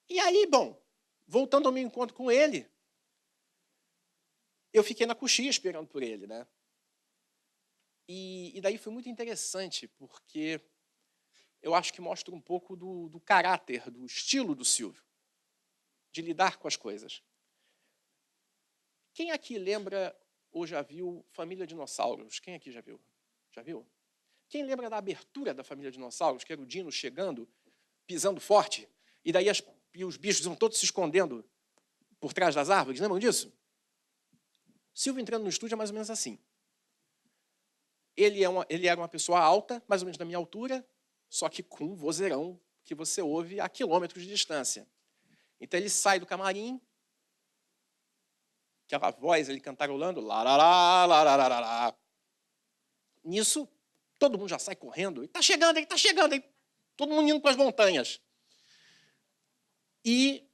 E aí, bom, voltando ao meu encontro com ele, eu fiquei na coxia esperando por ele, né? E daí foi muito interessante, porque eu acho que mostra um pouco do caráter, do estilo do Silvio, de lidar com as coisas. Quem aqui lembra ou já viu Família Dinossauros? Quem aqui já viu? Já viu? Quem lembra da abertura da Família Dinossauros, que era o Dino chegando, pisando forte, e daí e os bichos vão todos se escondendo por trás das árvores? Lembram disso? Silvio entrando no estúdio é mais ou menos assim. Ele era uma pessoa alta, mais ou menos da minha altura, só que com um vozeirão que você ouve a quilômetros de distância. Então ele sai do camarim, aquela voz ele cantarolando, larará, larará. Nisso, todo mundo já sai correndo, e está chegando, ele está chegando, hein? Todo mundo indo para as montanhas. E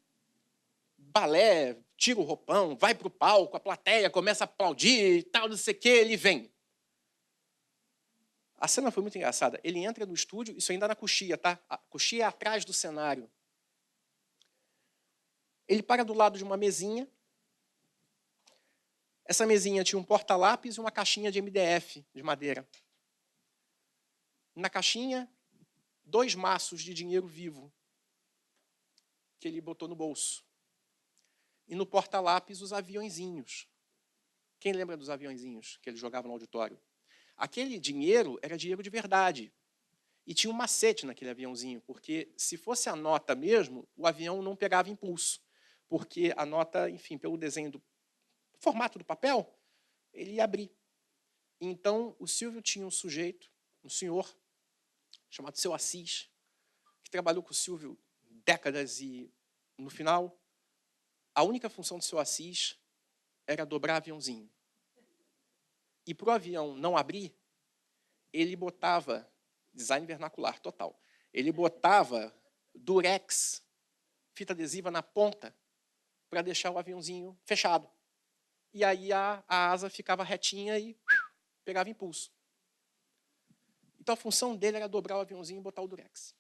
balé, tira o roupão, vai para o palco, a plateia começa a aplaudir e tal, não sei o quê, ele vem. A cena foi muito engraçada. Ele entra no estúdio, isso ainda na coxia, tá? A coxia é atrás do cenário. Ele para do lado de uma mesinha. Essa mesinha tinha um porta-lápis e uma caixinha de MDF, de madeira. Na caixinha, 2 maços de dinheiro vivo, que ele botou no bolso. E no porta-lápis, os aviõezinhos. Quem lembra dos aviõezinhos que ele jogava no auditório? Aquele dinheiro era dinheiro de verdade. E tinha um macete naquele aviãozinho, porque se fosse a nota mesmo, o avião não pegava impulso. Porque a nota, enfim, pelo desenho do formato do papel, ele ia abrir. Então, o Silvio tinha um sujeito, um senhor, chamado Seu Assis, que trabalhou com o Silvio décadas e, no final, a única função do Seu Assis era dobrar aviãozinho. E para o avião não abrir, ele botava, design vernacular total, ele botava durex, fita adesiva na ponta, para deixar o aviãozinho fechado. E aí a asa ficava retinha e pegava impulso. Então a função dele era dobrar o aviãozinho e botar o durex.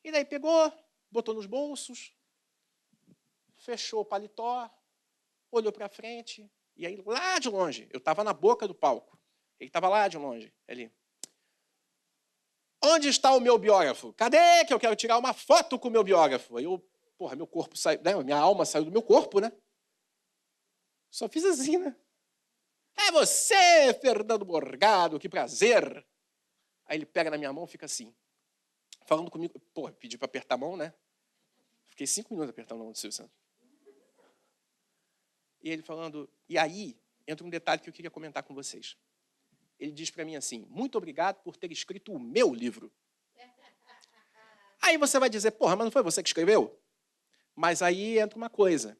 E daí pegou, botou nos bolsos, fechou o paletó, olhou para frente, e aí lá de longe, eu estava na boca do palco, ele estava lá de longe, ali. Onde está o meu biógrafo? Cadê que eu quero tirar uma foto com o meu biógrafo? Aí eu, porra, meu corpo saiu, né? Minha alma saiu do meu corpo, né? Só fiz assim, né? É você, Fernando Morgado, que prazer. Aí ele pega na minha mão e fica assim, falando comigo. Porra, pedi para apertar a mão, né? Fiquei 5 minutos apertando a mão do Silvio Santos. E ele falando, e aí entra um detalhe que eu queria comentar com vocês. Ele diz para mim assim, muito obrigado por ter escrito o meu livro. Aí você vai dizer, porra, mas não foi você que escreveu? Mas aí entra uma coisa.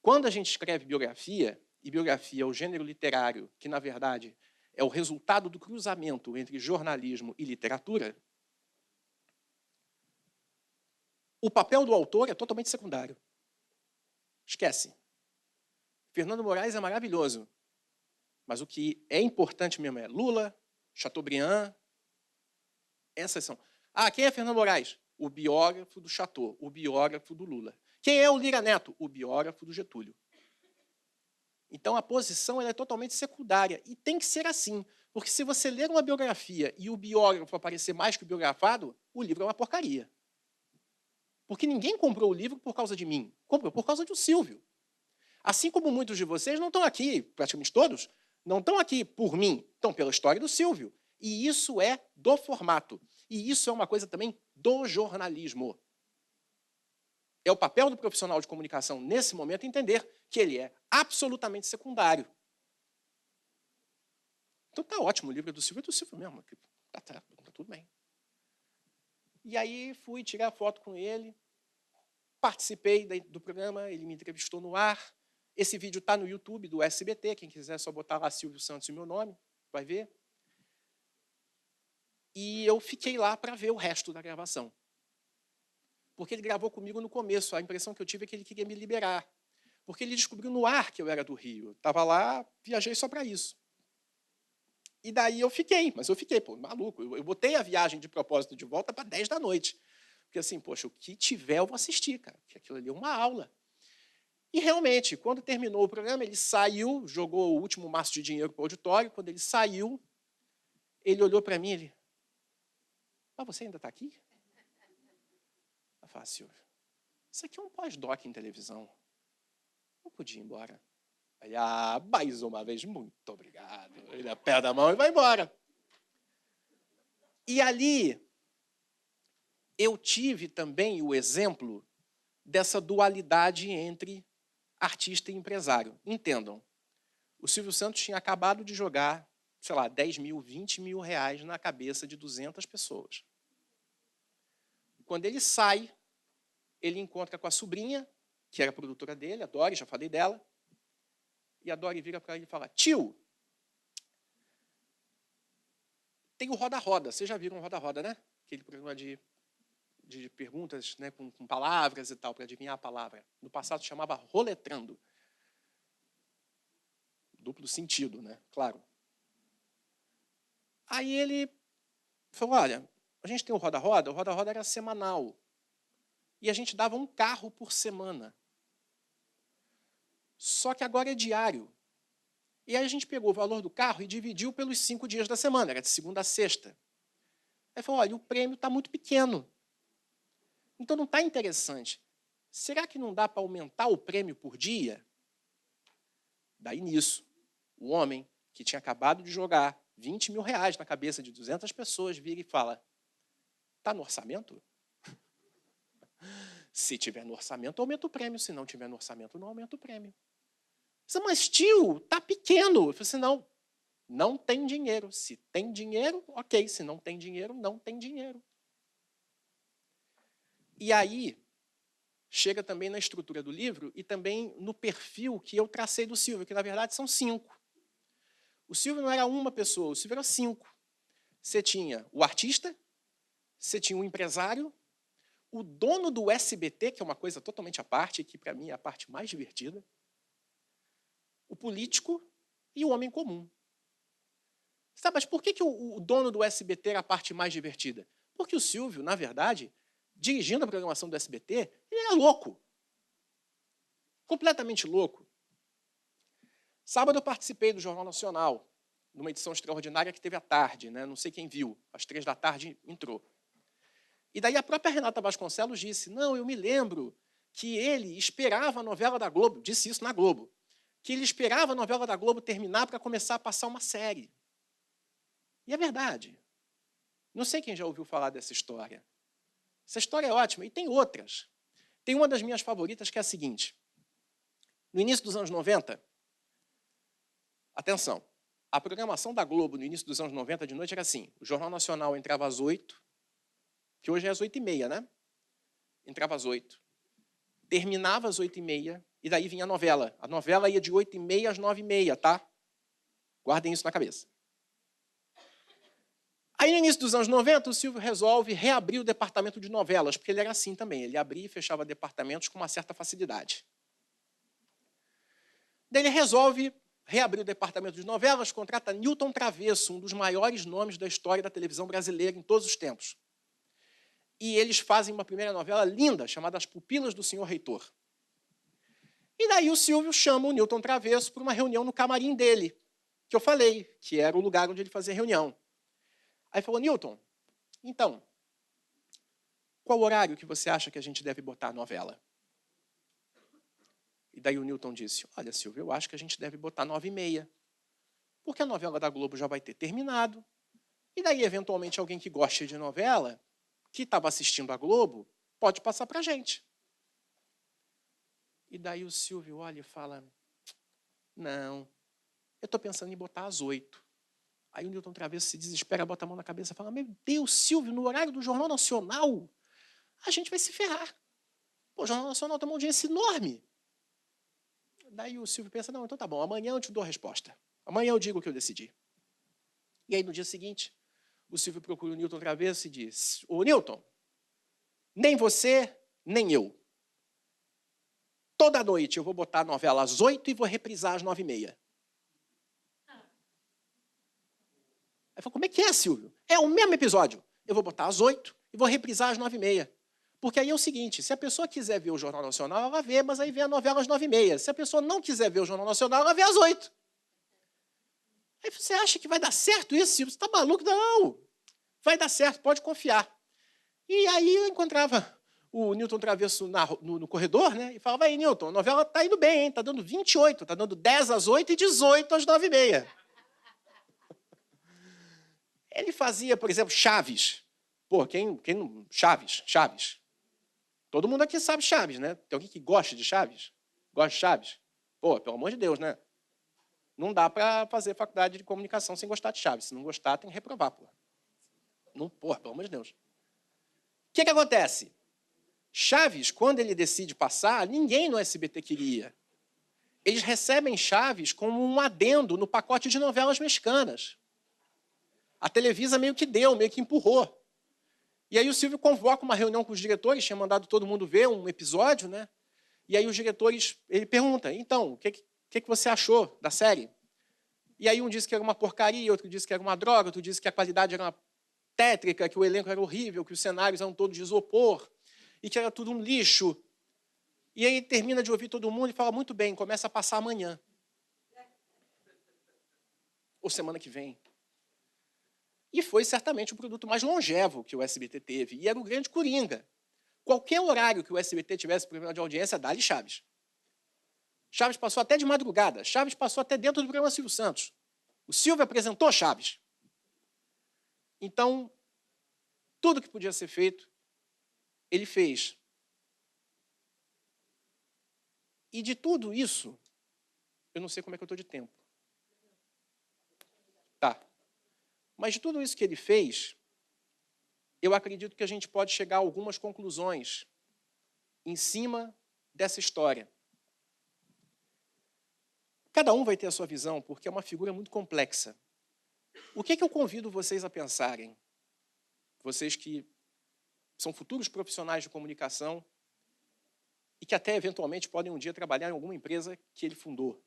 Quando a gente escreve biografia, e biografia é o gênero literário, que, na verdade, é o resultado do cruzamento entre jornalismo e literatura, o papel do autor é totalmente secundário. Esquece. Fernando Moraes é maravilhoso, mas o que é importante mesmo é Lula, Chateaubriand, essas são. Ah, quem é Fernando Moraes? O biógrafo do Chateau, o biógrafo do Lula. Quem é o Lira Neto? O biógrafo do Getúlio. Então, a posição ela é totalmente secundária. E tem que ser assim. Porque se você ler uma biografia e o biógrafo aparecer mais que o biografado, o livro é uma porcaria. Porque ninguém comprou o livro por causa de mim. Comprou por causa do Silvio. Assim como muitos de vocês não estão aqui, praticamente todos, não estão aqui por mim, estão pela história do Silvio. E isso é do formato. E isso é uma coisa também do jornalismo. É o papel do profissional de comunicação, nesse momento, entender que ele é absolutamente secundário. Então tá ótimo, o livro é do Silvio mesmo. Tá tudo bem. E aí fui tirar foto com ele, participei do programa, ele me entrevistou no ar. Esse vídeo está no YouTube do SBT, quem quiser é só botar lá Silvio Santos e meu nome, vai ver. E eu fiquei lá para ver o resto da gravação. Porque ele gravou comigo no começo, a impressão que eu tive é que ele queria me liberar. Porque ele descobriu no ar que eu era do Rio. Estava lá, viajei só para isso. E daí eu fiquei, pô, maluco. Eu botei a viagem de propósito de volta para 10 da noite. Porque assim, poxa, o que tiver eu vou assistir, cara. Porque aquilo ali é uma aula. E realmente, quando terminou o programa, ele saiu, jogou o último maço de dinheiro para o auditório. Quando ele saiu, ele olhou para mim, ele... Ah, você ainda está aqui? Ela fala, Silvio, isso aqui é um pós-doc em televisão. Não podia ir embora. Aí, mais uma vez, muito obrigado. Ele aperta a mão e vai embora. E ali, eu tive também o exemplo dessa dualidade entre artista e empresário. Entendam, o Silvio Santos tinha acabado de jogar, sei lá, 10 mil, 20 mil reais na cabeça de 200 pessoas. Quando ele sai, ele encontra com a sobrinha, que era a produtora dele, a Dori, já falei dela, e a Dori vira para ele e fala, tio, tem o Roda-Roda. Vocês já viram o Roda-Roda, né? Aquele programa de perguntas, né, com palavras e tal, para adivinhar a palavra. No passado chamava Roletrando. Duplo sentido, né? Claro. Aí ele falou, olha, a gente tem o Roda-Roda era semanal. E a gente dava um carro por semana. Só que agora é diário. E aí a gente pegou o valor do carro e dividiu pelos 5 dias da semana, era de segunda a sexta. Aí falou, olha, o prêmio está muito pequeno. Então não está interessante. Será que não dá para aumentar o prêmio por dia? Daí nisso, o homem que tinha acabado de jogar 20 mil reais na cabeça de 200 pessoas vira e fala, está no orçamento? Se tiver no orçamento, aumenta o prêmio. Se não tiver no orçamento, não aumenta o prêmio. Mas, tio, está pequeno. Eu falei assim, não tem dinheiro. Se tem dinheiro, ok. Se não tem dinheiro, não tem dinheiro. E aí, chega também na estrutura do livro e também no perfil que eu tracei do Silvio, que na verdade são 5. O Silvio não era uma pessoa, o Silvio era 5. Você tinha o artista, você tinha o empresário, o dono do SBT, que é uma coisa totalmente à parte, que para mim é a parte mais divertida, o político e o homem comum. Sabe, mas por que o dono do SBT era a parte mais divertida? Porque o Silvio, na verdade, dirigindo a programação do SBT, ele era louco. Completamente louco. Sábado eu participei do Jornal Nacional, numa edição extraordinária que teve à tarde, né? Não sei quem viu, às 3 da tarde entrou. E daí a própria Renata Vasconcelos disse, não, eu me lembro que ele esperava a novela da Globo, disse isso na Globo, que ele esperava a novela da Globo terminar para começar a passar uma série. E é verdade. Não sei quem já ouviu falar dessa história. Essa história é ótima, e tem outras. Tem uma das minhas favoritas que é a seguinte. No início dos anos 90, atenção, a programação da Globo no início dos anos 90 de noite era assim, o Jornal Nacional entrava às 8, que hoje é às 8h30, né? Entrava às 8, terminava às 8h30, e daí vinha a novela. A novela ia de 8h30 às 9h30, tá? Guardem isso na cabeça. Aí, no início dos anos 90, o Silvio resolve reabrir o departamento de novelas, porque ele era assim também, ele abria e fechava departamentos com uma certa facilidade. Daí ele resolve reabrir o departamento de novelas, contrata Newton Travesso, um dos maiores nomes da história da televisão brasileira em todos os tempos. E eles fazem uma primeira novela linda, chamada As Pupilas do Senhor Reitor. E daí o Silvio chama o Newton Travesso para uma reunião no camarim dele, que eu falei, que era o lugar onde ele fazia reunião. Aí falou, Newton, então, qual horário que você acha que a gente deve botar a novela? E daí o Newton disse, olha, Silvio, eu acho que a gente deve botar 9h30, porque a novela da Globo já vai ter terminado, e daí, eventualmente, alguém que goste de novela, que estava assistindo a Globo, pode passar para a gente. E daí o Silvio olha e fala, não, eu estou pensando em botar às 8. Aí o Newton Travesso se desespera, bota a mão na cabeça e fala, meu Deus, Silvio, no horário do Jornal Nacional, a gente vai se ferrar. Pô, o Jornal Nacional tem uma audiência enorme. Daí o Silvio pensa, não, então tá bom, amanhã eu te dou a resposta. Amanhã eu digo o que eu decidi. E aí, no dia seguinte, o Silvio procura o Newton Travesso e diz, ô Newton, nem você, nem eu. Toda noite eu vou botar a novela às 8 e vou reprisar às 9h30. Aí falou, como é que é, Silvio? É o mesmo episódio. Eu vou botar às 8 e vou reprisar às 9h30. Porque aí é o seguinte, se a pessoa quiser ver o Jornal Nacional, ela vê, mas aí vê a novela às 9h30. Se a pessoa não quiser ver o Jornal Nacional, ela vê às 8. Aí você acha que vai dar certo isso, Silvio? Você está maluco? Não. vai dar certo, pode confiar. E aí eu encontrava o Newton Travesso no corredor, né? E falava, aí, Newton, a novela está indo bem, hein? Está dando 28, está dando 10 às 8 e 18 às 9h30. Ele fazia, por exemplo, Chaves. Pô, quem não... Chaves. Todo mundo aqui sabe Chaves, né? Tem alguém que gosta de Chaves? Gosta de Chaves? Pô, pelo amor de Deus, né? Não dá para fazer faculdade de comunicação sem gostar de Chaves. Se não gostar, tem que reprovar, pô. Não, pô, pelo amor de Deus. O que acontece? Chaves, quando ele decide passar, ninguém no SBT queria. Eles recebem Chaves como um adendo no pacote de novelas mexicanas. A Televisa meio que deu, meio que empurrou. E aí o Silvio convoca uma reunião com os diretores, tinha mandado todo mundo ver um episódio, né? E aí os diretores, ele pergunta, então, o que você achou da série? E aí um disse que era uma porcaria, outro disse que era uma droga, outro disse que a qualidade era uma tétrica, que o elenco era horrível, que os cenários eram todos de isopor, e que era tudo um lixo. E aí termina de ouvir todo mundo e fala, muito bem, começa a passar amanhã. Ou semana que vem. E foi certamente o produto mais longevo que o SBT teve. E era o grande coringa. Qualquer horário que o SBT tivesse problema de audiência, dá-lhe Chaves. Chaves passou até de madrugada. Chaves passou até dentro do programa Silvio Santos. O Silvio apresentou Chaves. Então, tudo que podia ser feito, ele fez. E de tudo isso, eu não sei como é que eu estou de tempo. Tá. Mas de tudo isso que ele fez, eu acredito que a gente pode chegar a algumas conclusões em cima dessa história. Cada um vai ter a sua visão, porque é uma figura muito complexa. O que eu convido vocês a pensarem? Vocês que são futuros profissionais de comunicação e que até, eventualmente, podem um dia trabalhar em alguma empresa que ele fundou.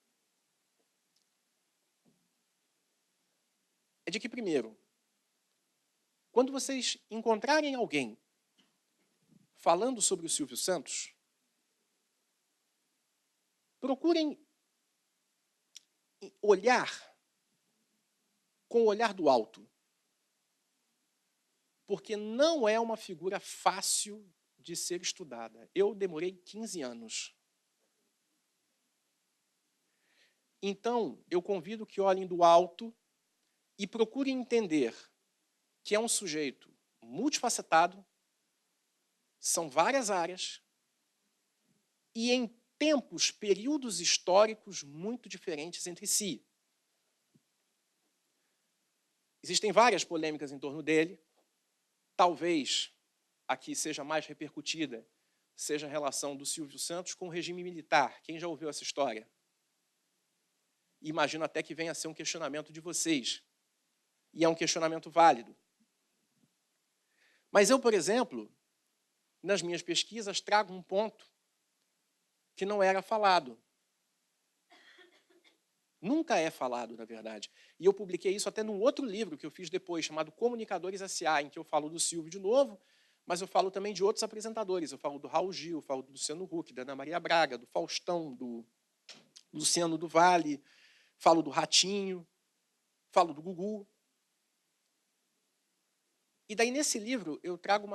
É de que, primeiro, quando vocês encontrarem alguém falando sobre o Silvio Santos, procurem olhar com o olhar do alto. Porque não é uma figura fácil de ser estudada. Eu demorei 15 anos. Então, eu convido que olhem do alto e procurem entender que é um sujeito multifacetado, são várias áreas, e em tempos, períodos históricos muito diferentes entre si. Existem várias polêmicas em torno dele. Talvez a que seja mais repercutida seja a relação do Silvio Santos com o regime militar. Quem já ouviu essa história? Imagino até que venha a ser um questionamento de vocês. E é um questionamento válido. Mas eu, por exemplo, nas minhas pesquisas, trago um ponto que não era falado. Nunca é falado, na verdade. E eu publiquei isso até num outro livro que eu fiz depois, chamado Comunicadores S.A., em que eu falo do Silvio de novo, mas eu falo também de outros apresentadores. Eu falo do Raul Gil, eu falo do Luciano Huck, da Ana Maria Braga, do Faustão, do Luciano do Vale, falo do Ratinho, falo do Gugu. E daí, nesse livro, eu trago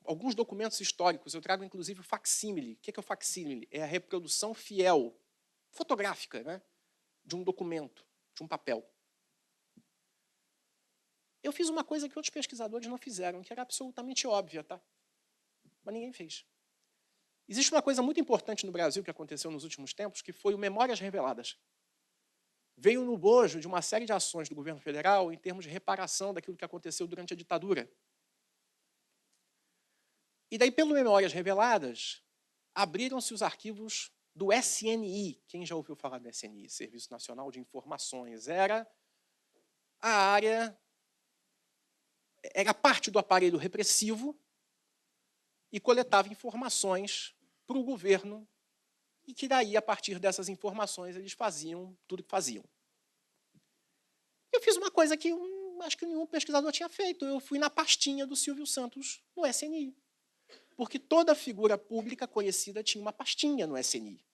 alguns documentos históricos. Eu trago, inclusive, o facsímile. O que é o facsímile? É a reprodução fiel, fotográfica, né, de um documento, de um papel. Eu fiz uma coisa que outros pesquisadores não fizeram, que era absolutamente óbvia, tá? Mas ninguém fez. Existe uma coisa muito importante no Brasil que aconteceu nos últimos tempos, que foi o Memórias Reveladas. Veio no bojo de uma série de ações do governo federal em termos de reparação daquilo que aconteceu durante a ditadura. E daí, pelo Memórias Reveladas, abriram-se os arquivos do SNI. Quem já ouviu falar do SNI? Serviço Nacional de Informações. Era a área... Era parte do aparelho repressivo e coletava informações para o governo e que daí, a partir dessas informações, eles faziam tudo que faziam. Eu fiz uma coisa que acho que nenhum pesquisador tinha feito. Eu fui na pastinha do Silvio Santos no SNI. Porque toda figura pública conhecida tinha uma pastinha no SNI.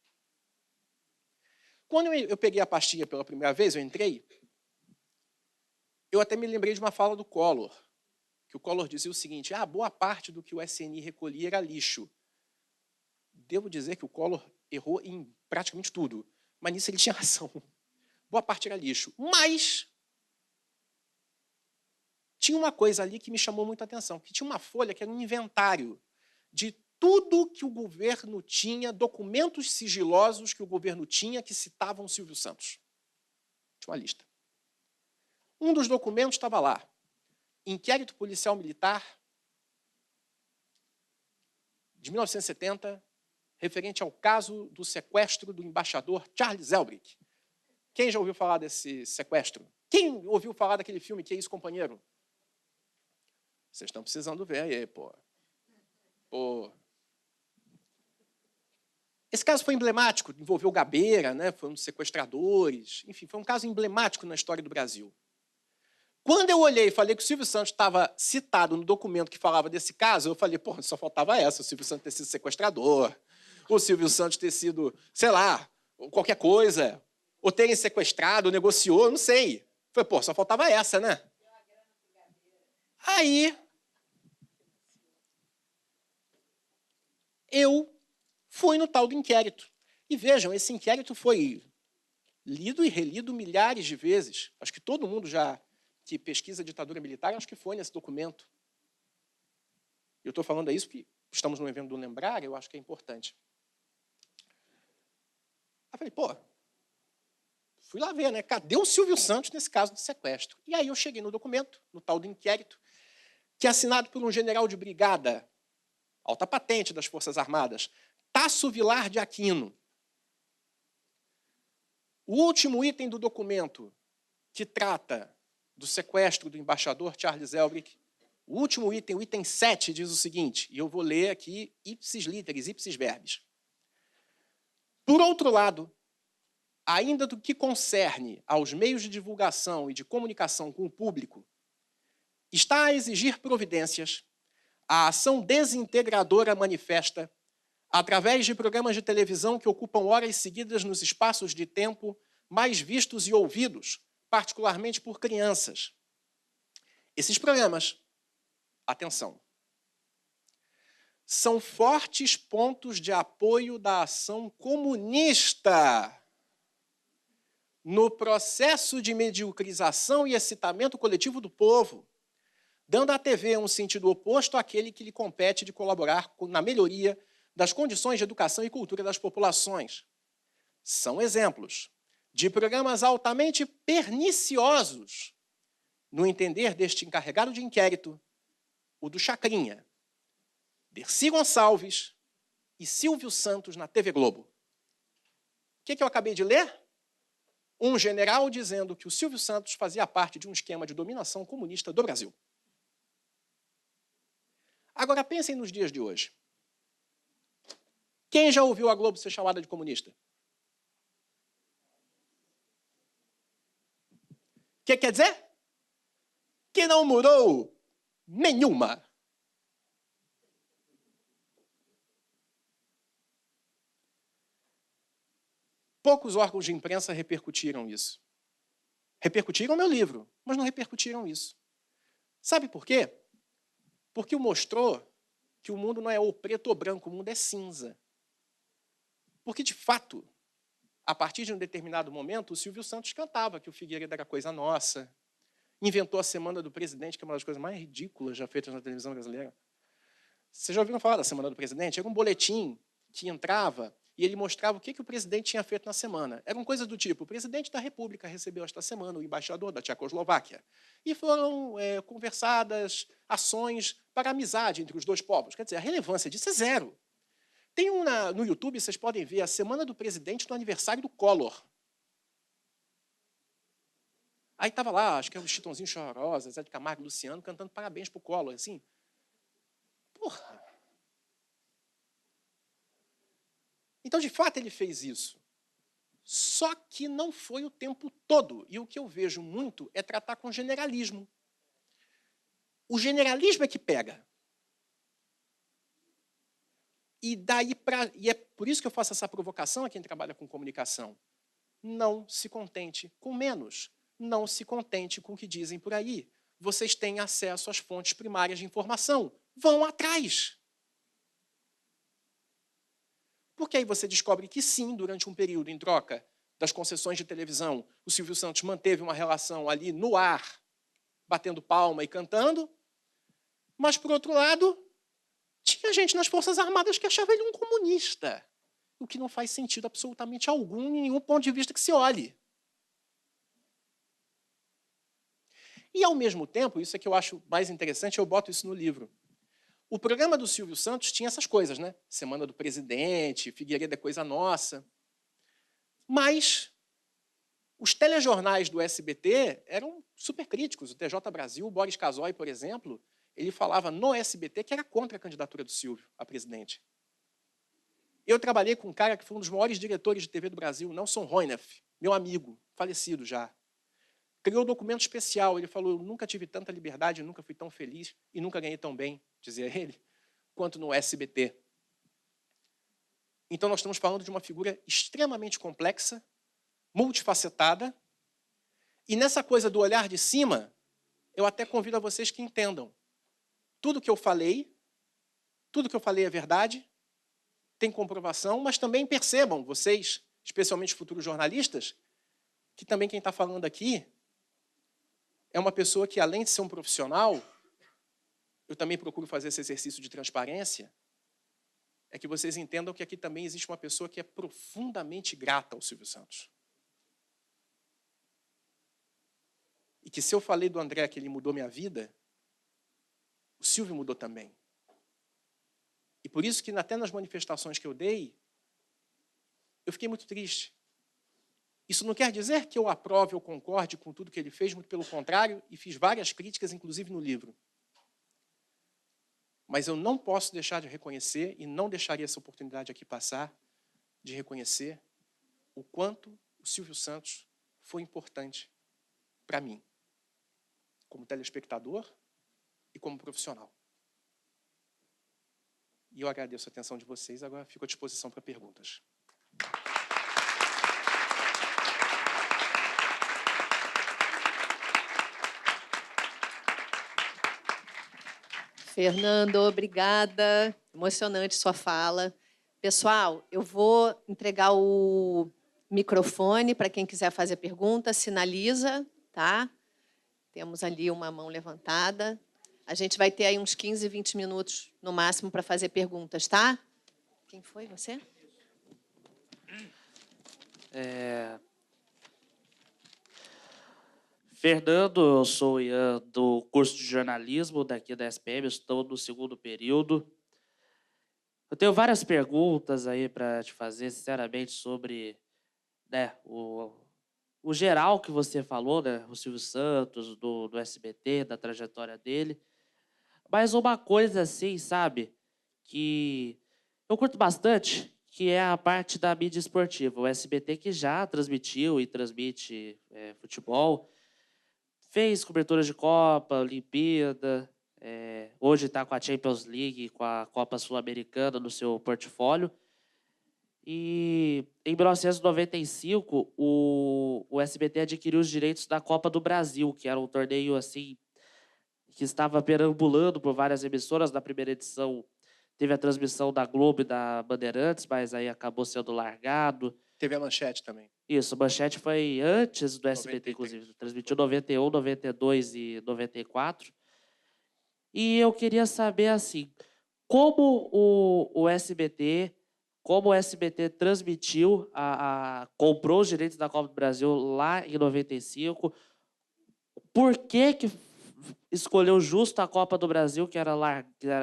Quando eu peguei a pastinha pela primeira vez, eu entrei, eu até me lembrei de uma fala do Collor. que o Collor dizia o seguinte: boa parte do que o SNI recolhia era lixo. Devo dizer que o Collor errou em praticamente tudo, mas nisso ele tinha razão. Boa parte era lixo. Mas tinha uma coisa ali que me chamou muita atenção, que tinha uma folha que era um inventário de tudo que o governo tinha, documentos sigilosos que o governo tinha que citavam Silvio Santos. Tinha uma lista. Um dos documentos estava lá. Inquérito policial militar de 1970, referente ao caso do sequestro do embaixador Charles Elbrick. Quem já ouviu falar desse sequestro? Quem ouviu falar daquele filme Que é Isso, Companheiro? Vocês estão precisando ver aí, pô. Esse caso foi emblemático, envolveu Gabeira, né? Foram sequestradores, enfim, foi um caso emblemático na história do Brasil. Quando eu olhei e falei que o Silvio Santos estava citado no documento que falava desse caso, eu falei, pô, só faltava essa, o Silvio Santos ter sido sequestrador, o Silvio Santos ter sido, sei lá, qualquer coisa, ou terem sequestrado, negociou, não sei. Eu falei, pô, só faltava essa, né? Aí, eu fui no tal do inquérito. E vejam, esse inquérito foi lido e relido milhares de vezes. Acho que todo mundo já que pesquisa a ditadura militar, acho que foi nesse documento. Eu estou falando isso porque estamos no evento do Lembrar, eu acho que é importante. Aí falei, pô, fui lá ver, né? Cadê o Silvio Santos nesse caso de sequestro? E aí eu cheguei no documento, no tal do inquérito, que é assinado por um general de brigada, alta patente das Forças Armadas, Tasso Vilar de Aquino. O último item do documento que trata do sequestro do embaixador Charles Elbrick, o último item, o item 7, diz o seguinte, e eu vou ler aqui ipsis literis, ipsis verbis. Por outro lado, ainda do que concerne aos meios de divulgação e de comunicação com o público, está a exigir providências a ação desintegradora manifesta através de programas de televisão que ocupam horas seguidas nos espaços de tempo mais vistos e ouvidos, particularmente por crianças. Esses programas, atenção, são fortes pontos de apoio da ação comunista no processo de mediocrização e excitamento coletivo do povo, dando à TV um sentido oposto àquele que lhe compete de colaborar na melhoria das condições de educação e cultura das populações. São exemplos de programas altamente perniciosos, no entender deste encarregado de inquérito, o do Chacrinha, Dercy Gonçalves e Silvio Santos na TV Globo. O que eu acabei de ler? Um general dizendo que o Silvio Santos fazia parte de um esquema de dominação comunista do Brasil. Agora pensem nos dias de hoje. Quem já ouviu a Globo ser chamada de comunista? O que quer dizer? Que não mudou nenhuma. Poucos órgãos de imprensa repercutiram isso. Repercutiram meu livro, mas não repercutiram isso. Sabe por quê? Porque mostrou que o mundo não é ou preto ou branco, o mundo é cinza. Porque, de fato, a partir de um determinado momento, o Silvio Santos cantava que o Figueiredo era coisa nossa, inventou a Semana do Presidente, que é uma das coisas mais ridículas já feitas na televisão brasileira. Vocês já ouviram falar da Semana do Presidente? Era um boletim que entrava e ele mostrava o que o presidente tinha feito na semana. Eram coisas do tipo, o presidente da República recebeu esta semana o embaixador da Tchecoslováquia. E foram conversadas ações para a amizade entre os dois povos. Quer dizer, a relevância disso é zero. Tem no YouTube, vocês podem ver, a Semana do Presidente no aniversário do Collor. Aí estava lá, acho que era o Chitãozinho Chororosa, Zé de Camargo e Luciano, cantando parabéns para o Collor. Assim, porra! Então, de fato, ele fez isso. Só que não foi o tempo todo. E o que eu vejo muito é tratar com generalismo. O generalismo é que pega. E é por isso que eu faço essa provocação a quem trabalha com comunicação. Não se contente com menos. Não se contente com o que dizem por aí. vocês têm acesso às fontes primárias de informação. Vão atrás. Porque aí você descobre que sim, durante um período, em troca das concessões de televisão, o Silvio Santos manteve uma relação ali no ar, batendo palma e cantando, mas, por outro lado, tinha gente nas Forças Armadas que achava ele um comunista, o que não faz sentido absolutamente algum, em nenhum ponto de vista que se olhe. E, ao mesmo tempo, isso é que eu acho mais interessante, eu boto isso no livro. O programa do Silvio Santos tinha essas coisas, né? Semana do Presidente, Figueiredo é coisa nossa. Mas os telejornais do SBT eram super críticos. O TJ Brasil, o Boris Casoy, por exemplo, ele falava no SBT que era contra a candidatura do Silvio a presidente. Eu trabalhei com um cara que foi um dos maiores diretores de TV do Brasil, Nelson Roineff, meu amigo, falecido já. Criou um documento especial. Ele falou, eu nunca tive tanta liberdade, nunca fui tão feliz e nunca ganhei tão bem, dizia ele, quanto no SBT. Então, nós estamos falando de uma figura extremamente complexa, multifacetada, e nessa coisa do olhar de cima, eu até convido a vocês que entendam. Tudo que eu falei é verdade, tem comprovação, mas também percebam, vocês, especialmente futuros jornalistas, que também quem está falando aqui é uma pessoa que, além de ser um profissional, eu também procuro fazer esse exercício de transparência, é que vocês entendam que aqui também existe uma pessoa que é profundamente grata ao Silvio Santos. E que se eu falei do André que ele mudou minha vida, o Silvio mudou também. E por isso que até nas manifestações que eu dei, eu fiquei muito triste. Isso não quer dizer que eu aprove ou concorde com tudo que ele fez, muito pelo contrário, e fiz várias críticas, inclusive no livro. Mas eu não posso deixar de reconhecer, e não deixaria essa oportunidade aqui passar, de reconhecer o quanto o Silvio Santos foi importante para mim, como telespectador e como profissional. E eu agradeço a atenção de vocês, agora fico à disposição para perguntas. Fernando, obrigada. Emocionante sua fala. Pessoal, eu vou entregar o microfone para quem quiser fazer pergunta. Sinaliza, tá? Temos ali uma mão levantada. A gente vai ter aí uns 15, 20 minutos no máximo para fazer perguntas, tá? Quem foi, você? Fernando, eu sou Ian do curso de jornalismo daqui da SPM, estou no segundo período. Eu tenho várias perguntas aí para te fazer, sinceramente, sobre, né, o geral que você falou, né, o Silvio Santos, do SBT, da trajetória dele. Mas uma coisa assim, sabe, que eu curto bastante, que é a parte da mídia esportiva. O SBT que já transmitiu e transmite futebol, fez coberturas de Copa, Olimpíada, hoje está com a Champions League, com a Copa Sul-Americana no seu portfólio. E em 1995, o SBT adquiriu os direitos da Copa do Brasil, que era um torneio assim que estava perambulando por várias emissoras. Na primeira edição teve a transmissão da Globo e da Bandeirantes, mas aí acabou sendo largado. Teve a Manchete também. Isso, a Manchete foi antes do SBT, 93. inclusive. Transmitiu 91, 92 e 94. E eu queria saber, assim, como o SBT, como o SBT transmitiu, comprou os direitos da Copa do Brasil lá em 95, por que escolheu justo a Copa do Brasil, que era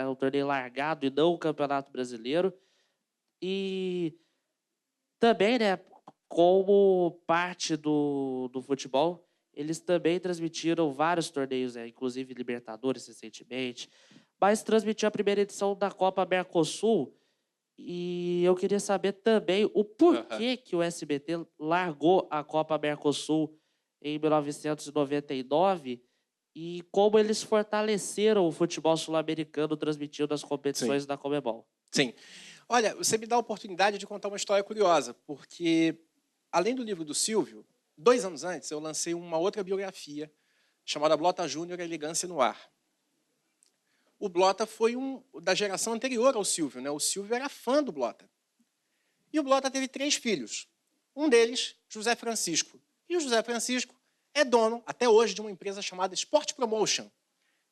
um torneio largado, e não o Campeonato Brasileiro? E também, né, como parte do futebol, eles também transmitiram vários torneios, inclusive Libertadores recentemente, mas transmitiu a primeira edição da Copa Mercosul. E eu queria saber também o porquê que o SBT largou a Copa Mercosul em 1999 e como eles fortaleceram o futebol sul-americano transmitindo as competições da Conmebol. Sim. Olha, você me dá a oportunidade de contar uma história curiosa, porque, além do livro do Silvio, 2 anos antes eu lancei uma outra biografia chamada Blota Júnior Elegância no Ar. O Blota foi da geração anterior ao Silvio, né? O Silvio era fã do Blota. E o Blota teve 3 filhos. Um deles, José Francisco. E o José Francisco é dono, até hoje, de uma empresa chamada Sport Promotion,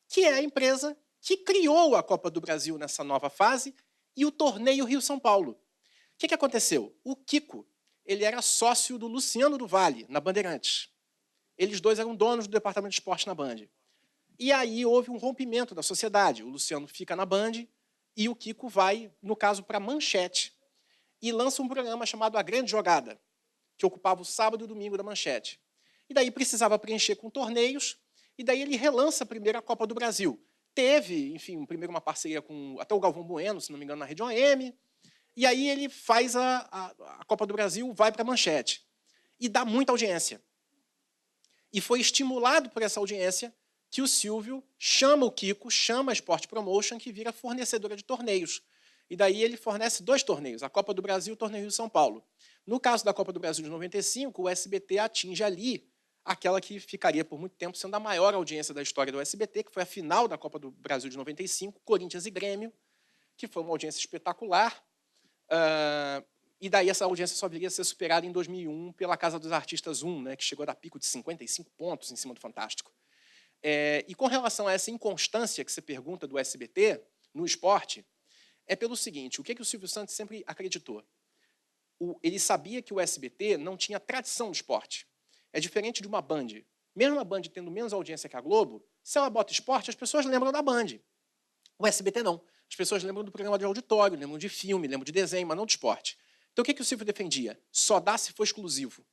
que é a empresa que criou a Copa do Brasil nessa nova fase e o torneio Rio-São Paulo. O que aconteceu? O Kiko, ele era sócio do Luciano do Vale, na Bandeirantes. Eles dois eram donos do departamento de esporte na Band. E aí houve um rompimento da sociedade. O Luciano fica na Band e o Kiko vai, no caso, para a Manchete e lança um programa chamado A Grande Jogada, que ocupava o sábado e o domingo da Manchete. E daí precisava preencher com torneios, e daí ele relança primeiro a Copa do Brasil. Teve, enfim, primeiro uma parceria com até o Galvão Bueno, se não me engano, na Rede OM, e aí ele faz a Copa do Brasil, vai para a Manchete, e dá muita audiência. E foi estimulado por essa audiência que o Silvio chama o Kiko, chama a Sport Promotion, que vira fornecedora de torneios. E daí ele fornece 2 torneios, a Copa do Brasil e o Torneio de São Paulo. No caso da Copa do Brasil de 95, o SBT atinge ali aquela que ficaria por muito tempo sendo a maior audiência da história do SBT, que foi a final da Copa do Brasil de 95, Corinthians e Grêmio, que foi uma audiência espetacular. E daí essa audiência só viria a ser superada em 2001 pela Casa dos Artistas 1, né, que chegou a dar pico de 55 pontos em cima do Fantástico. E com relação a essa inconstância que você pergunta do SBT no esporte, é pelo seguinte, o que o Silvio Santos sempre acreditou? Ele sabia que o SBT não tinha tradição no esporte. É diferente de uma Band. Mesmo a Band tendo menos audiência que a Globo, se ela bota esporte, as pessoas lembram da Band. O SBT não. As pessoas lembram do programa de auditório, lembram de filme, lembram de desenho, mas não de esporte. Então o que o Silvio defendia? Só dá se for exclusivo.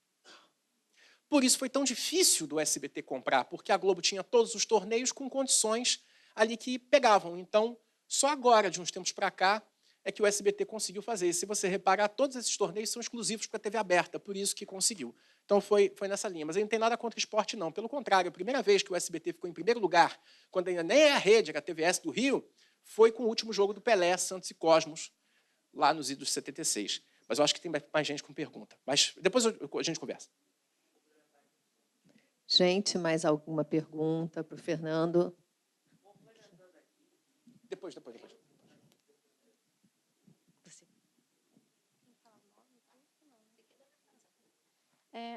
Por isso foi tão difícil do SBT comprar, porque a Globo tinha todos os torneios com condições ali que pegavam. Então, só agora, de uns tempos para cá, é que o SBT conseguiu fazer. E se você reparar, todos esses torneios são exclusivos para a TV aberta, por isso que conseguiu. Então, foi nessa linha. Mas ele não tem nada contra o esporte, não. Pelo contrário, a primeira vez que o SBT ficou em primeiro lugar, quando ainda nem era a rede, era a TVS do Rio, foi com o último jogo do Pelé, Santos e Cosmos, lá nos idos de 76. Mas eu acho que tem mais gente com pergunta. Mas depois a gente conversa. Gente, mais alguma pergunta para o Fernando? Depois.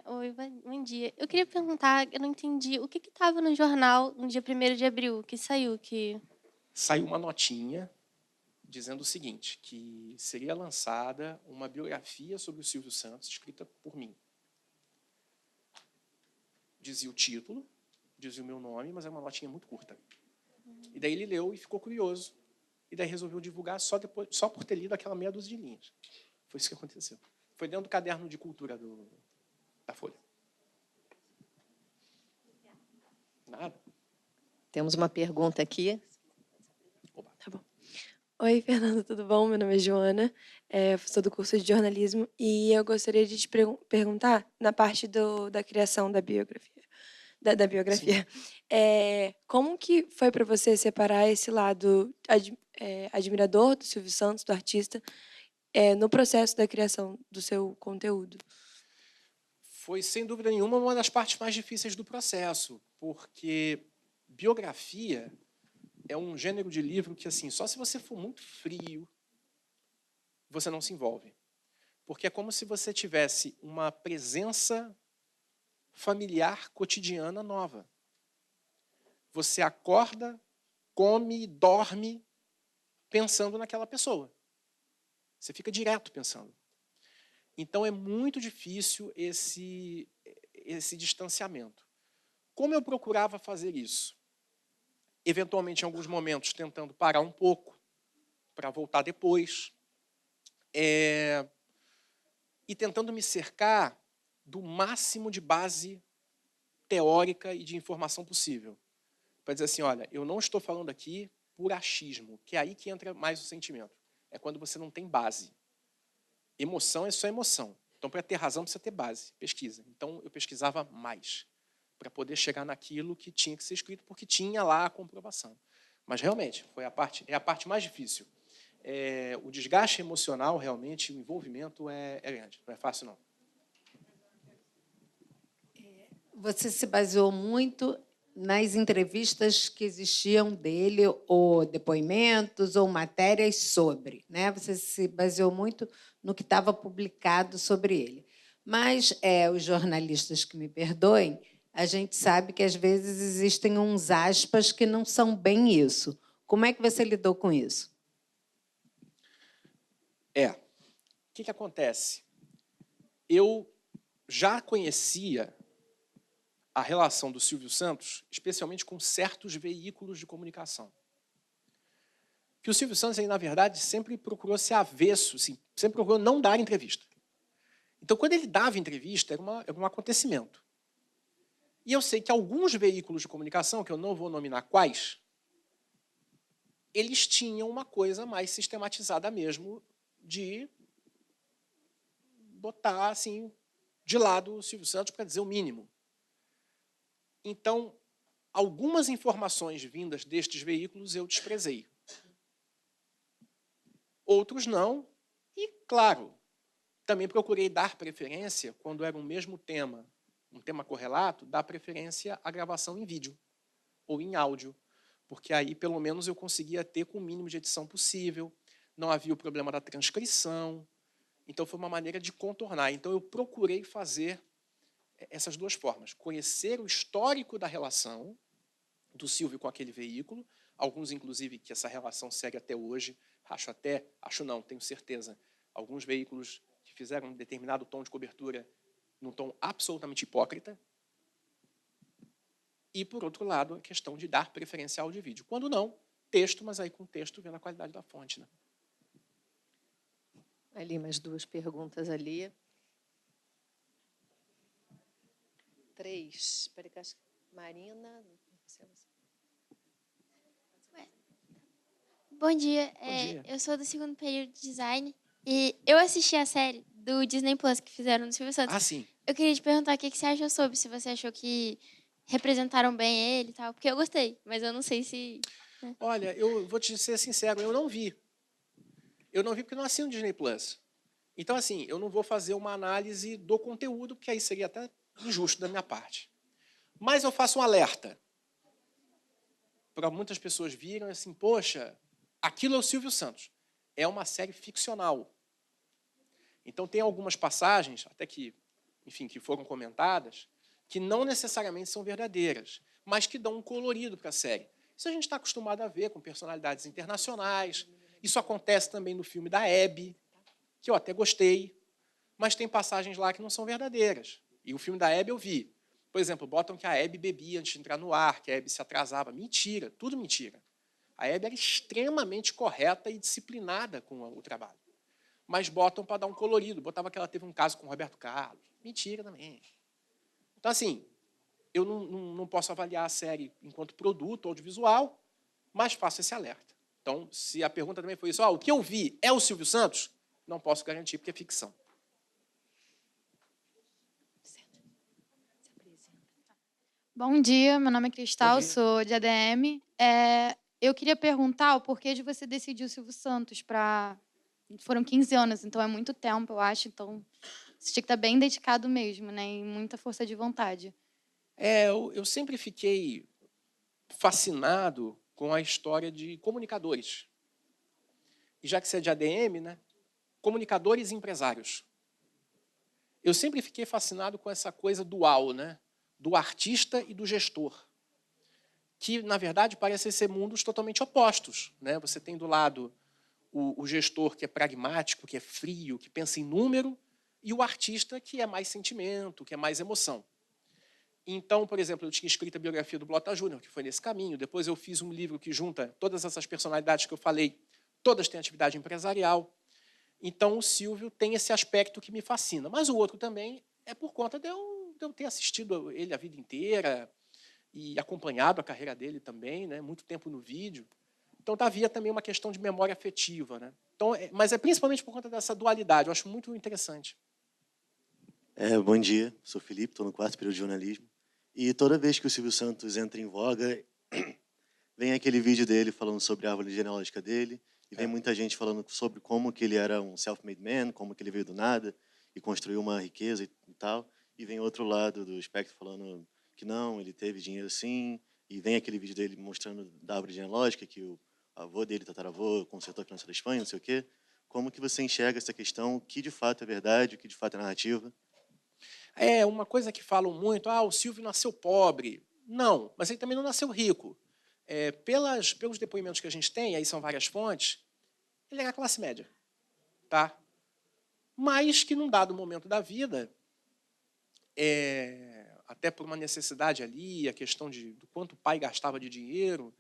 Oi, bom dia. Eu queria perguntar, eu não entendi, o que estava no jornal no dia 1º de abril, que saiu? Saiu uma notinha dizendo o seguinte, que seria lançada uma biografia sobre o Silvio Santos, escrita por mim. Dizia o título, dizia o meu nome, mas é uma notinha muito curta. E daí ele leu e ficou curioso. E daí resolveu divulgar só por ter lido aquela meia dúzia de linhas. Foi isso que aconteceu. Foi dentro do caderno de cultura da Folha. Nada. Temos uma pergunta aqui. Oba. Tá bom. Oi, Fernando, tudo bom? Meu nome é Joana, sou do curso de jornalismo e eu gostaria de te perguntar, na parte da criação da biografia, como que foi para você separar esse lado admirador do Silvio Santos, do artista, no processo da criação do seu conteúdo? Foi, sem dúvida nenhuma, uma das partes mais difíceis do processo, porque biografia é um gênero de livro que, assim, só se você for muito frio, você não se envolve. Porque é como se você tivesse uma presença familiar cotidiana nova. Você acorda, come, dorme pensando naquela pessoa. Você fica direto pensando. Então, é muito difícil esse distanciamento. Como eu procurava fazer isso? Eventualmente, em alguns momentos, tentando parar um pouco, para voltar depois, e tentando me cercar do máximo de base teórica e de informação possível. Para dizer assim, olha, eu não estou falando aqui por achismo, que é aí que entra mais o sentimento. É quando você não tem base. Emoção é só emoção. Então, para ter razão, precisa ter base, pesquisa. Então, eu pesquisava mais, para poder chegar naquilo que tinha que ser escrito, porque tinha lá a comprovação. Mas, realmente, é a parte mais difícil. O desgaste emocional, realmente, o envolvimento é grande. Não é fácil, não. Você se baseou muito nas entrevistas que existiam dele, ou depoimentos, ou matérias sobre, né? Você se baseou muito no que estava publicado sobre ele. Mas os jornalistas que me perdoem, a gente sabe que às vezes existem uns aspas que não são bem isso. Como é que você lidou com isso? O que acontece? Eu já conhecia a relação do Silvio Santos, especialmente com certos veículos de comunicação. Que o Silvio Santos, na verdade, sempre procurou ser avesso, assim, sempre procurou não dar entrevista. Então, quando ele dava entrevista, era um acontecimento. E eu sei que alguns veículos de comunicação, que eu não vou nominar quais, eles tinham uma coisa mais sistematizada mesmo de botar assim, de lado o Silvio Santos, para dizer o mínimo. Então, algumas informações vindas destes veículos eu desprezei. Outros não. E, claro, também procurei dar preferência, quando era o mesmo tema, um tema correlato, dar preferência à gravação em vídeo ou em áudio, porque aí, pelo menos, eu conseguia ter com o mínimo de edição possível, não havia o problema da transcrição. Então, foi uma maneira de contornar. Então, eu procurei fazer essas duas formas. Conhecer o histórico da relação do Silvio com aquele veículo, alguns, inclusive, que essa relação segue até hoje. Acho não, tenho certeza. Alguns veículos que fizeram um determinado tom de cobertura num tom absolutamente hipócrita. E, por outro lado, a questão de dar preferência ao áudio e vídeo. Quando não, texto, mas aí com texto vendo a qualidade da fonte, né? Ali, mais duas perguntas ali. 3. Espera que acho que Marina. Bom dia. Bom dia. Eu sou do segundo período de design e eu assisti a série do Disney Plus que fizeram do Silvio Santos. Ah, sim. Eu queria te perguntar o que você achou sobre, se você achou que representaram bem ele e tal, porque eu gostei, mas eu não sei se... Olha, eu vou te ser sincero, eu não vi. Eu não vi porque eu não assino o Disney Plus. Então, assim, eu não vou fazer uma análise do conteúdo, porque aí seria até injusto da minha parte. Mas eu faço um alerta. Para muitas pessoas viram assim, poxa, aquilo é o Silvio Santos. É uma série ficcional. Então, tem algumas passagens, até que, enfim, que foram comentadas, que não necessariamente são verdadeiras, mas que dão um colorido para a série. Isso a gente está acostumado a ver com personalidades internacionais. Isso acontece também no filme da Hebe, que eu até gostei, mas tem passagens lá que não são verdadeiras. E o filme da Hebe eu vi. Por exemplo, botam que a Hebe bebia antes de entrar no ar, que a Hebe se atrasava. Mentira, tudo mentira. A Hebe era extremamente correta e disciplinada com o trabalho. Mas botam para dar um colorido. Botava que ela teve um caso com o Roberto Carlos. Mentira também. Então, assim, eu não posso avaliar a série enquanto produto audiovisual, mas faço esse alerta. Então, se a pergunta também foi isso, o que eu vi é o Silvio Santos? Não posso garantir, porque é ficção. Bom dia, meu nome é Cristal, Bom dia. sou de ADM. Eu queria perguntar o porquê de você decidir o Silvio Santos para... Foram 15 anos, então é muito tempo, eu acho. Então, você tinha que estar bem dedicado mesmo, né? E muita força de vontade. Eu sempre fiquei fascinado com a história de comunicadores. E já que você é de ADM, né? Comunicadores e empresários. Eu sempre fiquei fascinado com essa coisa dual, né? Do artista e do gestor, que, na verdade, parecem ser mundos totalmente opostos, né? Você tem do lado o gestor que é pragmático, que é frio, que pensa em número, e o artista que é mais sentimento, que é mais emoção. Então, por exemplo, eu tinha escrito a biografia do Blota Júnior, que foi nesse caminho. Depois eu fiz um livro que junta todas essas personalidades que eu falei, todas têm atividade empresarial. Então, o Silvio tem esse aspecto que me fascina. Mas o outro também é por conta de eu ter assistido ele a vida inteira e acompanhado a carreira dele também, né? Muito tempo no vídeo. Então, havia também uma questão de memória afetiva, né? Então, mas é principalmente por conta dessa dualidade. Eu acho muito interessante. Bom dia, sou Felipe, estou no 4º período de jornalismo. E toda vez que o Silvio Santos entra em voga, vem aquele vídeo dele falando sobre a árvore genealógica dele, e vem muita gente falando sobre como que ele era um self-made man, como que ele veio do nada e construiu uma riqueza e tal. E vem outro lado do espectro falando que não, ele teve dinheiro sim, e vem aquele vídeo dele mostrando da árvore genealógica, que o avô dele, tataravô, consertou a criança da Espanha, não sei o quê. Como que você enxerga essa questão, o que de fato é verdade, o que de fato é narrativa? É uma coisa que falam muito, o Silvio nasceu pobre. Não, mas ele também não nasceu rico. Pelos depoimentos que a gente tem, aí são várias fontes, ele era classe média. Tá? Mas que num dado momento da vida, até por uma necessidade ali, a questão do quanto o pai gastava de dinheiro,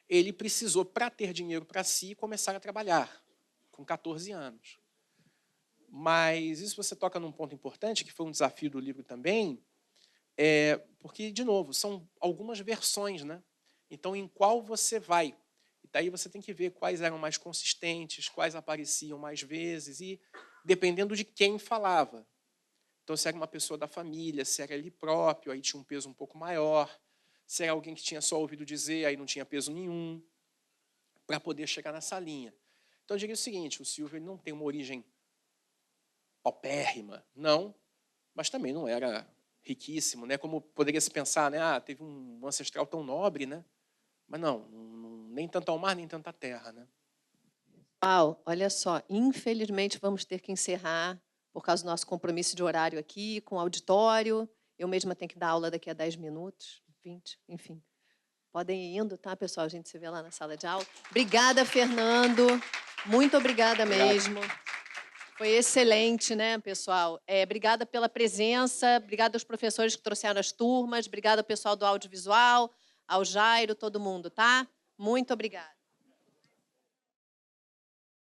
ele precisou, para ter dinheiro para si, começar a trabalhar, com 14 anos. Mas isso você toca num ponto importante, que foi um desafio do livro também, porque, de novo, são algumas versões, né? Então, em qual você vai? E daí você tem que ver quais eram mais consistentes, quais apareciam mais vezes, e dependendo de quem falava. Então, se era uma pessoa da família, se era ele próprio, aí tinha um peso um pouco maior. Se era alguém que tinha só ouvido dizer, aí não tinha peso nenhum, para poder chegar nessa linha. Então, eu diria o seguinte, o Silvio ele não tem uma origem paupérrima, não, mas também não era riquíssimo, né? Como poderia se pensar, né? Teve um ancestral tão nobre, né? Mas não, nem tanto ao mar, nem tanto à terra, né? Olha só, infelizmente vamos ter que encerrar por causa do nosso compromisso de horário aqui com o auditório. Eu mesma tenho que dar aula daqui a 10 minutos, 20, enfim. Podem ir indo, tá, pessoal? A gente se vê lá na sala de aula. Obrigada, Fernando. Muito obrigada mesmo. Foi excelente, né, pessoal? Obrigada pela presença, obrigada aos professores que trouxeram as turmas, obrigada ao pessoal do audiovisual, ao Jairo, todo mundo, tá? Muito obrigada.